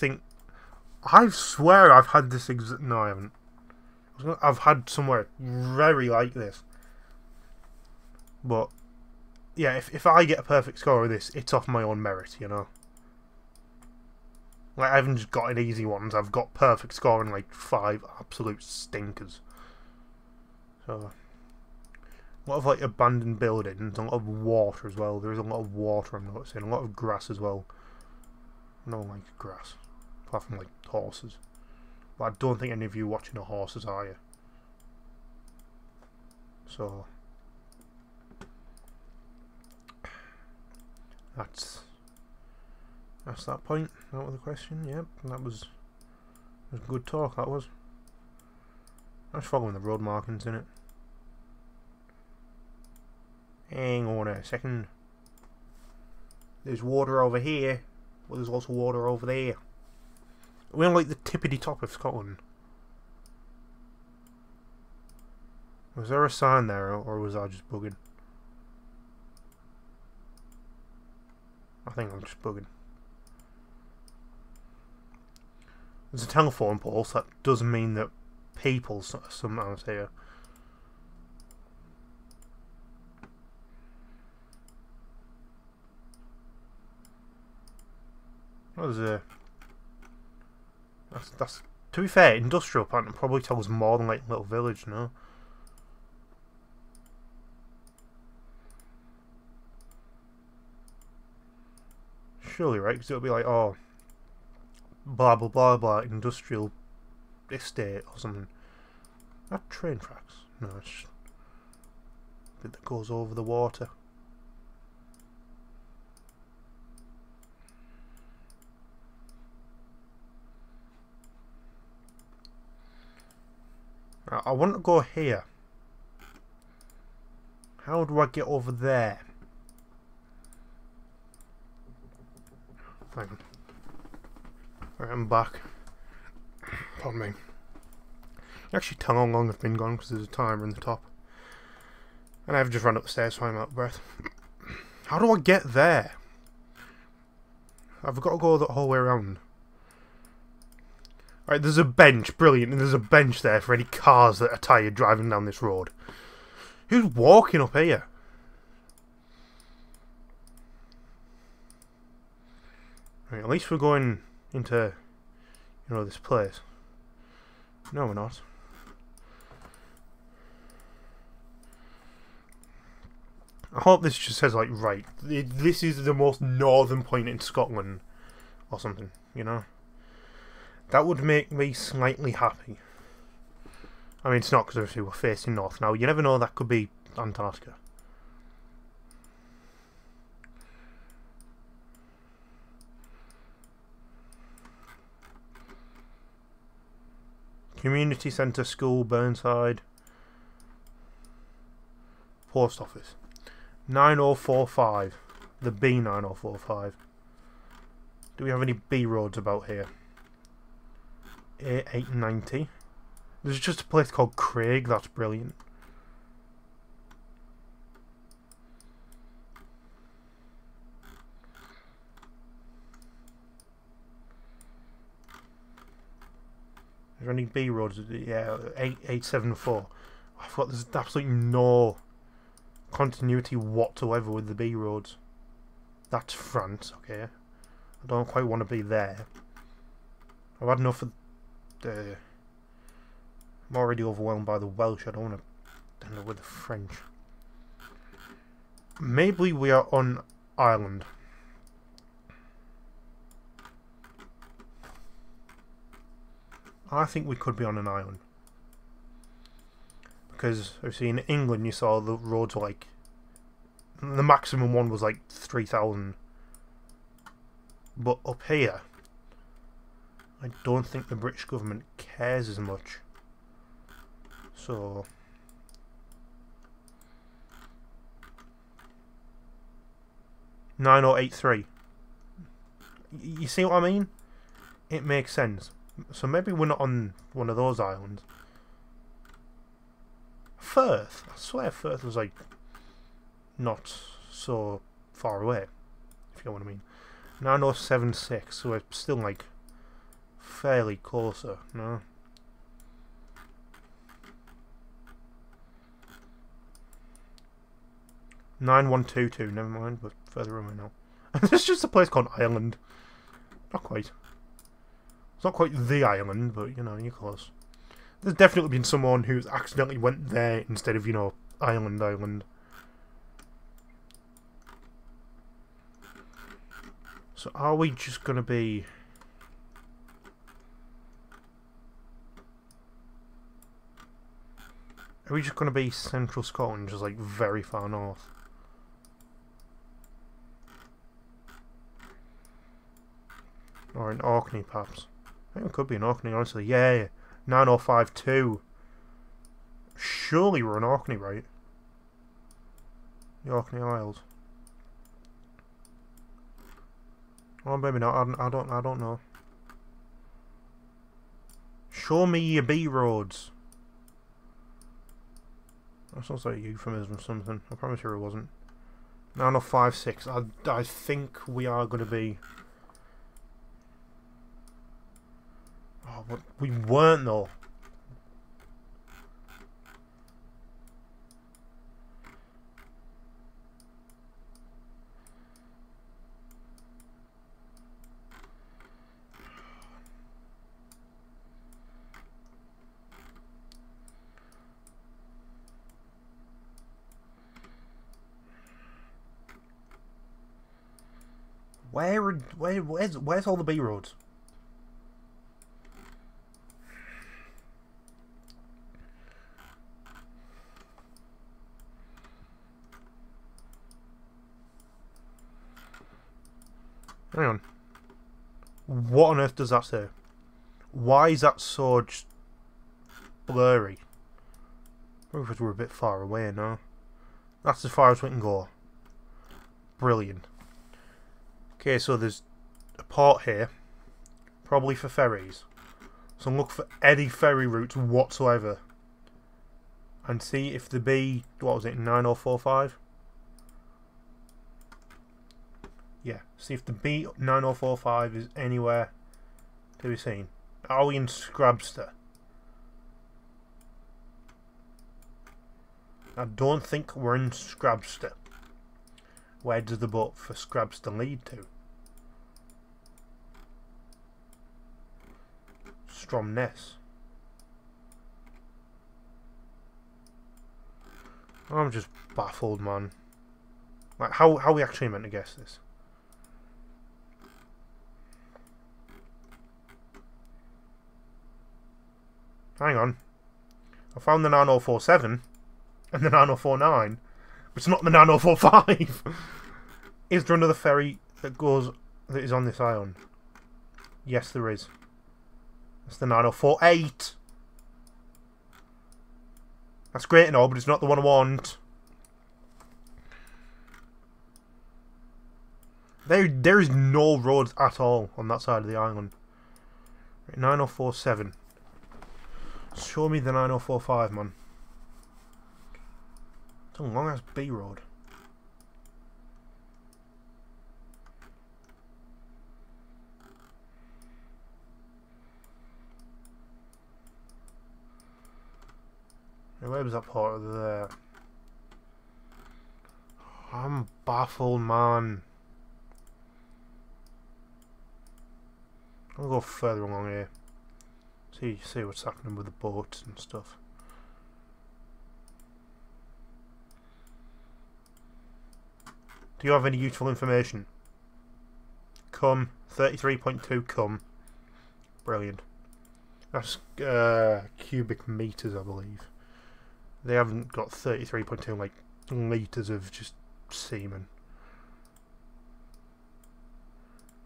swear I've had this no, I haven't. I've had somewhere very like this. But yeah, if I get a perfect score of this, it's off my own merit, you know. Like, I haven't just got easy ones, I've got perfect score in like 5 absolute stinkers. So, a lot of like abandoned buildings, a lot of water as well. There is a lot of water I'm noticing, a lot of grass as well. I don't like grass, apart from like horses. But I don't think any of you watching are horses, are you? So, that's that point. That was the question. Yep, that was good talk. That was. I was following the road markings in it. Hang on a second. There's water over here, but there's also water over there. We're on like the tippity top of Scotland. Was there a sign there, or was I just bugging? I think I'm just bugging. There's a telephone pole, so that does mean that people sometimes here. What is it? That's to be fair, industrial plant probably tells more than like little village, no? Surely, right? Because it'll be like, oh, blah blah blah blah, industrial estate or something. Not train tracks. No, it's just a bit that goes over the water. Right, I want to go here. How do I get over there? Hang on. Right, I'm back. Pardon me. You actually tell how long I've been gone because there's a timer in the top. And I've just run up the stairs so I'm out of breath. How do I get there? I've got to go the whole way around. Right, there's a bench, brilliant, and there's a bench there for any cars that are tired driving down this road. Who's walking up here? Right, at least we're going into, you know, this place. No, we're not. I hope this just says, like, right, this is the most northern point in Scotland, or something, you know? That would make me slightly happy. I mean, it's not, because obviously we're facing north now. You never know, that could be Antarctica. Community Centre, School, Burnside. Post Office. 9045. The B9045. Do we have any B roads about here? A890. There's just a place called Craig, that's brilliant. Is there any B roads? Yeah, 874. I thought there's absolutely no continuity whatsoever with the B roads. That's France, okay. I don't quite want to be there. I've had enough of the... I'm already overwhelmed by the Welsh. I don't want to end up with the French. Maybe we are on Ireland. I think we could be on an island. Because, obviously, in England you saw the roads were like... The maximum one was like 3,000. But up here, I don't think the British government cares as much. So... "9083. You see what I mean? It makes sense. So maybe we're not on one of those islands. Firth. I swear Firth was like not so far away, if you know what I mean. 9076, so we're still like fairly closer, no? "9122, never mind, but further away now. There's just a place called Ireland. Not quite. It's not quite the island, but, you know, you're close. There's definitely been someone who's accidentally went there instead of, you know, Island. So are we just going to be... Are we just going to be central Scotland, just like very far north? Or in Orkney, perhaps. I think it could be in Orkney, honestly. Yeah, 9052. Surely we're in Orkney, right? The Orkney Isles. Oh, maybe not. I don't know. Show me your B roads. That sounds like a euphemism or something. I promise you it wasn't. 9056. I think we are going to be... Oh, but we weren't though. Where's all the B roads? Hang on. What on earth does that say? Why is that so just blurry? Probably because we're a bit far away now. That's as far as we can go. Brilliant. Okay, so there's a port here. Probably for ferries. So look for any ferry routes whatsoever. and see if the B, what was it, 9045? Yeah, see if the B 9045 is anywhere to be seen. Are we in Scrabster? I don't think we're in Scrabster. Where does the boat for Scrabster lead to? Stromness. I'm just baffled, man. Like, how are we actually meant to guess this? Hang on. I found the 9047 and the 9049, but it's not the 9045. Is there another ferry that is on this island? Yes, there is. It's the 9048. That's great and all, but it's not the one I want. There is no roads at all on that side of the island. Right, 9047. Show me the 9045, man. It's a long ass B road. Where was that part of there? I'm baffled, man. I'll go further along here. See what's happening with the boats and stuff. Do you have any useful information? Come. 33.2 come. Brilliant. That's cubic meters, I believe. They haven't got 33.2 like litres of just semen.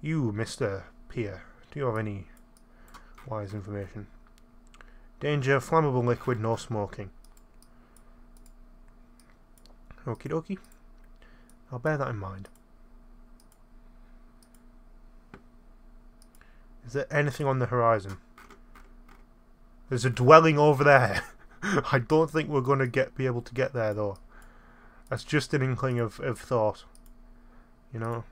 You, Mr. Pier, do you have any wise information? Danger, flammable liquid, no smoking. Okie dokie. I'll bear that in mind. Is there anything on the horizon? There's a dwelling over there. I don't think we're going to be able to get there though. That's just an inkling of thought. You know?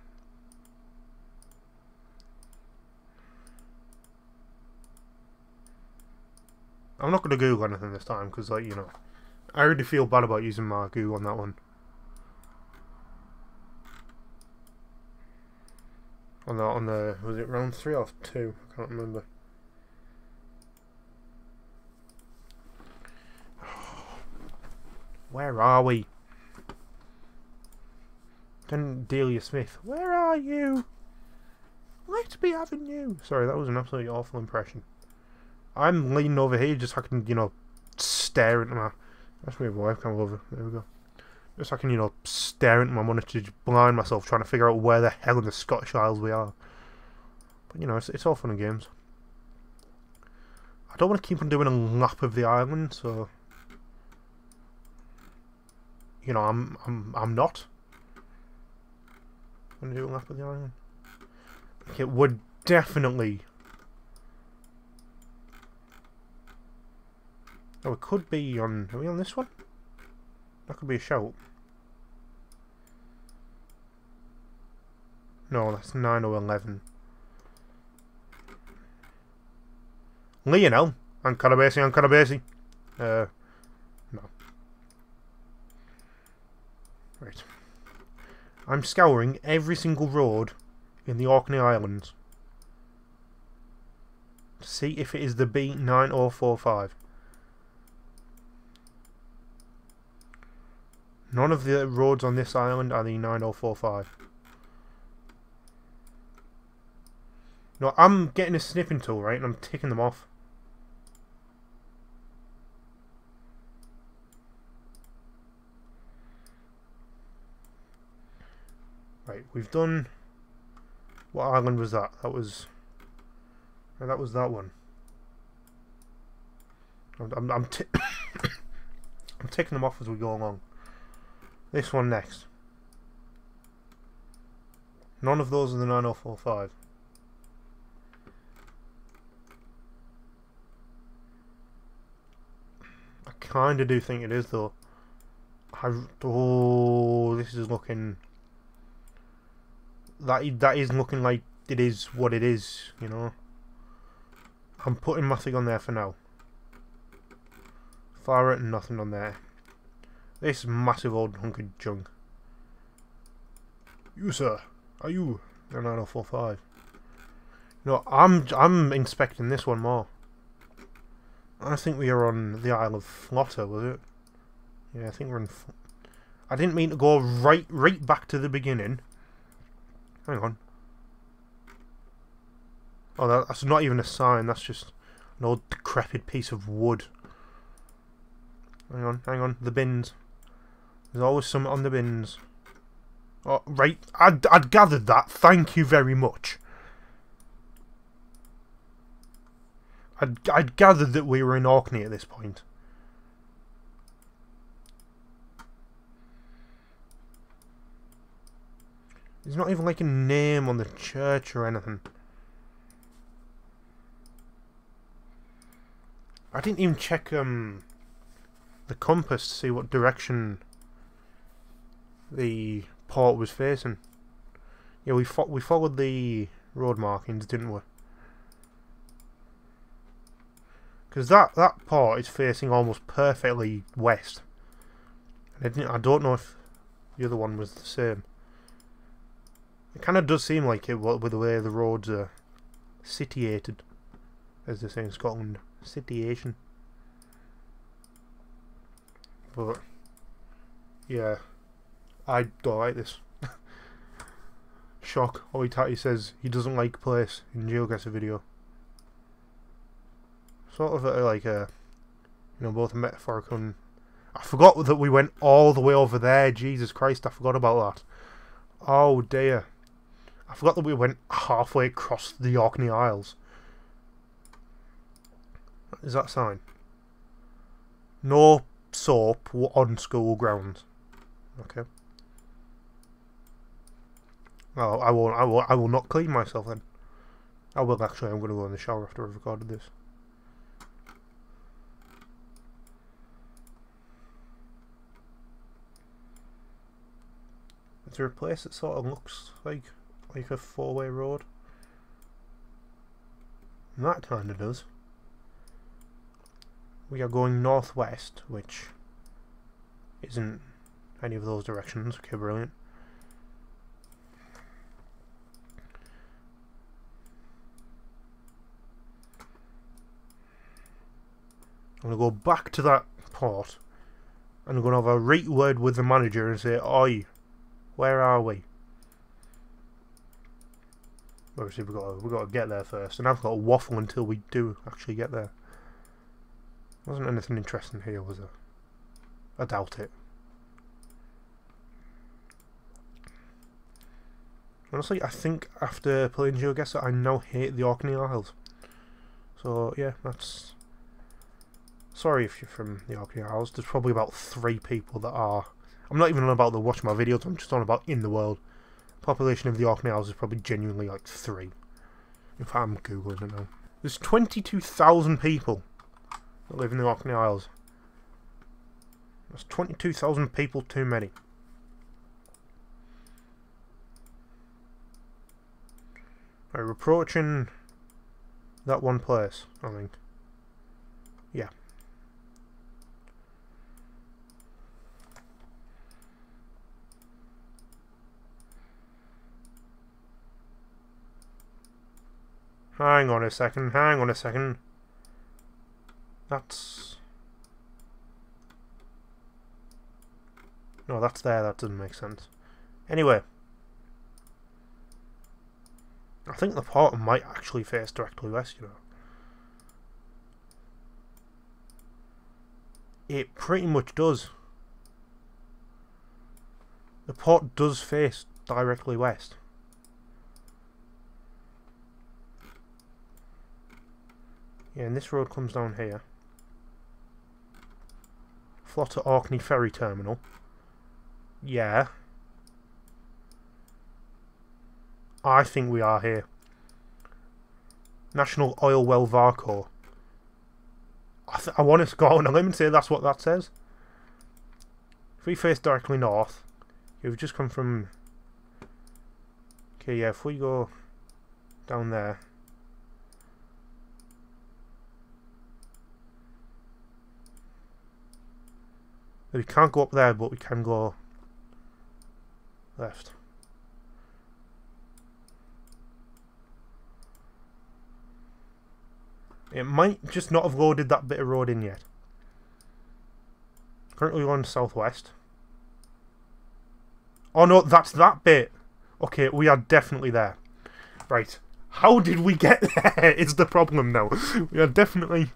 I'm not going to Google anything this time because, like, you know, I already feel bad about using my Google on that one. On the was it round 3 or 2? I can't remember. Where are we? Then Delia Smith, where are you? Let's be having you. Sorry, that was an absolutely awful impression. I'm leaning over here just so I can, you know, stare into my... That's my wife, come over. There we go. Just so I can, you know, stare into my monitor to blind myself trying to figure out where the hell in the Scottish Isles we are. But, you know, it's all fun and games. I don't want to keep on doing a lap of the island, so... You know, I'm not going to do a lap of the island. It would definitely... Oh, it could be on... Are we on this one? That could be a shout. No, that's 9 or 11. Lionel. Ancora Basi. No. Right. I'm scouring every single road in the Orkney Islands to see if it is the B9045. None of the roads on this island are the 9045. No, I'm getting a snipping tool, right, and I'm ticking them off. Right, we've done... What island was that? That was... Oh, that was that one. I'm ticking them off as we go along. This one next. None of those are the 9045. I kind of do think it is, though. Oh, this is looking... That is looking like it is what it is, you know. I'm putting my thing on there for now. Fire right, nothing on there. This massive old hunk of junk. You, sir, are you? 9045. No, I'm inspecting this one more. I think we are on the Isle of Flotter, was it? Yeah, I think we're in... I didn't mean to go right back to the beginning. Hang on. Oh, that's not even a sign. That's just an old decrepit piece of wood. Hang on. The bins. There's always something on the bins. Oh, right. I'd gathered that. Thank you very much. I'd gathered that we were in Orkney at this point. There's not even like a name on the church or anything. I didn't even check the compass to see what direction the port was facing. Yeah, we followed the road markings, didn't we? Because that port is facing almost perfectly west. And I don't know if the other one was the same. It kind of does seem like it with the way the roads are sitiated, as they say in Scotland. Sitiation. But yeah, I don't like this. Shock. Oi Tatty says he doesn't like place in Geoguessr video. Sort of like a, you know, both metaphorical and... I forgot that we went all the way over there. Jesus Christ, I forgot about that. Oh dear. I forgot that we went halfway across the Orkney Isles. What is that a sign? No soap on school grounds. Okay. Well, I will not clean myself then. I will actually. I'm going to go in the shower after I've recorded this. Is there a place that sort of looks like a four-way road? And that kind of does. We are going northwest, which isn't any of those directions. Okay, brilliant. I'm going to go back to that port and I'm going to have a right word with the manager and say, "Oi, where are we?" Obviously we've got to get there first, and I've got to waffle until we do actually get there. Wasn't anything interesting here, was there? I doubt it. Honestly, I think after playing Geoguessr, I now hate the Orkney Isles. So yeah, that's... Sorry if you're from the Orkney Isles. There's probably about 3 people that are. I'm not even on about the watch my videos, I'm just on about in the world. Population of the Orkney Isles is probably genuinely like 3. In fact, I'm googling it now. There's 22,000 people that live in the Orkney Isles. That's 22,000 people too many. Right, we're approaching that one place, I think. Yeah. Hang on a second. That's... No, that's there, that doesn't make sense. Anyway. I think the port might actually face directly west, you know. It pretty much does. The port does face directly west. Yeah, and this road comes down here. Flotter Orkney Ferry Terminal. Yeah. I think we are here. National Oil Well Varco. I want to go out on a limb and say that's what that says. If we face directly north, we've just come from... Okay, yeah, if we go down there... We can't go up there, but we can go left. It might just not have loaded that bit of road in yet. Currently on southwest. Oh no, that's that bit. Okay, we are definitely there. Right. How did we get there is the problem now. We are definitely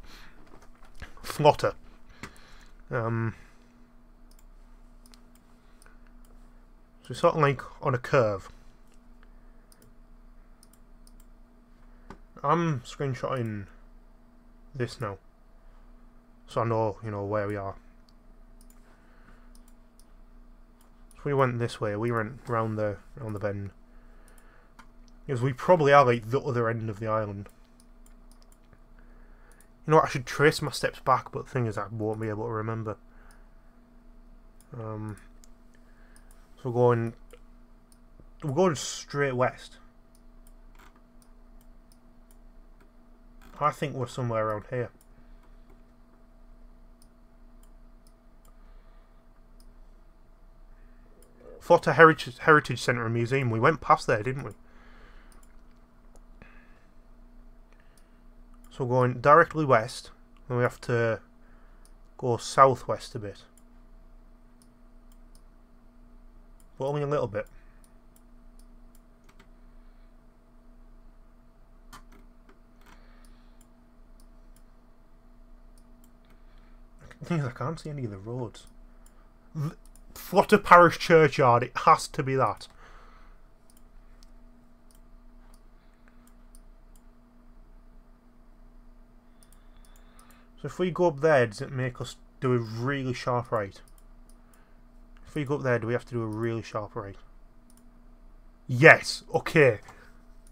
flotter. So it's sort of like on a curve. I'm screenshotting this now, so I know, you know, where we are. So we went this way. We went round the bend, because we probably are like the other end of the island. You know what? I should trace my steps back, but the thing is, I won't be able to remember. So we're going straight west. I think we're somewhere around here. Flotter Heritage Centre and Museum. We went past there, didn't we? So we're going directly west, and we have to go southwest a bit. But only a little bit. The thing is, I can't see any of the roads. Flotter Parish Churchyard, it has to be that. So if we go up there, does it make us do a really sharp right? If we go up there, do we have to do a really sharp right? Yes, okay.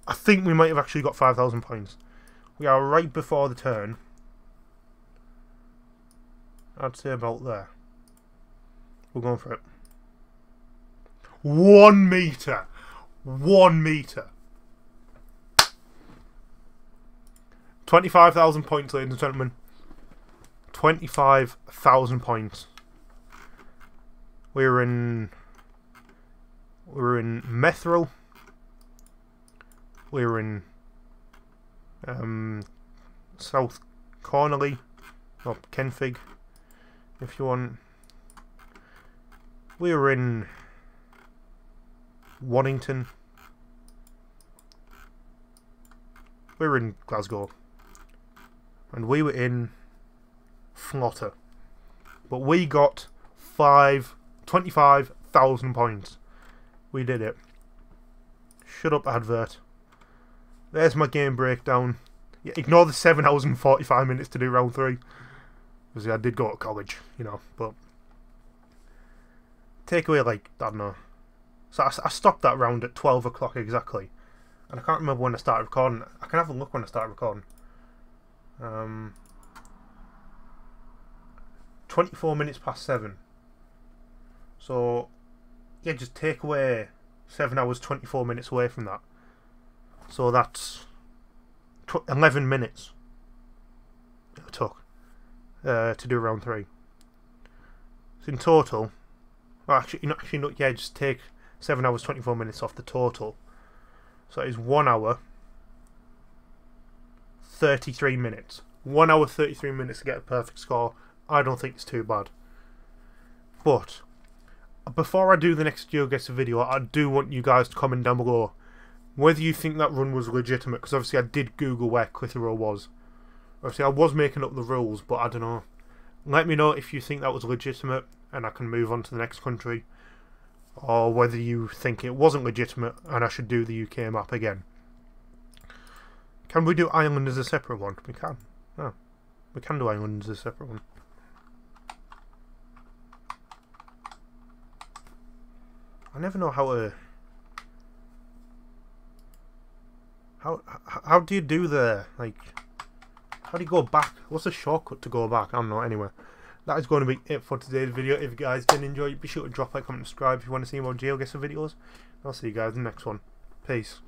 I think we might have actually got 5,000 points. We are right before the turn. I'd say about there. We're going for it. 1 metre! 1 metre! 25,000 points, ladies and gentlemen. 25,000 points. We're in Methril. We're in South Cornerly, or Kenfig, if you want. We were in Waddington. We were in Glasgow. And we were in Flotter. But we got 25,000 points. We did it. Shut up, advert. There's my game breakdown. Yeah, ignore the 7 hours and 45 minutes to do round 3. Because yeah, I did go to college, you know, but... Take away, like, I don't know. So I stopped that round at 12 o'clock exactly. And I can't remember when I started recording. I can have a look when I started recording. 24 minutes past 7. So, yeah, just take away 7 hours, 24 minutes away from that. So that's 11 minutes it took to do round 3. So in total, well, actually, not, yeah, just take 7 hours, 24 minutes off the total. So it is 1 hour, 33 minutes. 1 hour, 33 minutes to get a perfect score. I don't think it's too bad. But before I do the next Geoguessr video, I do want you guys to comment down below whether you think that run was legitimate, because obviously I did Google where Clitheroe was. Obviously I was making up the rules, but I don't know. Let me know if you think that was legitimate and I can move on to the next country, or whether you think it wasn't legitimate and I should do the UK map again. Can we do Ireland as a separate one? We can. Oh, we can do Ireland as a separate one. I never know how to... How do you do the, like... How do you go back? What's the shortcut to go back? I don't know. Anyway, that is going to be it for today's video. If you guys did enjoy it, be sure to drop a like, comment, subscribe if you want to see more Geoguessr videos. I'll see you guys in the next one. Peace.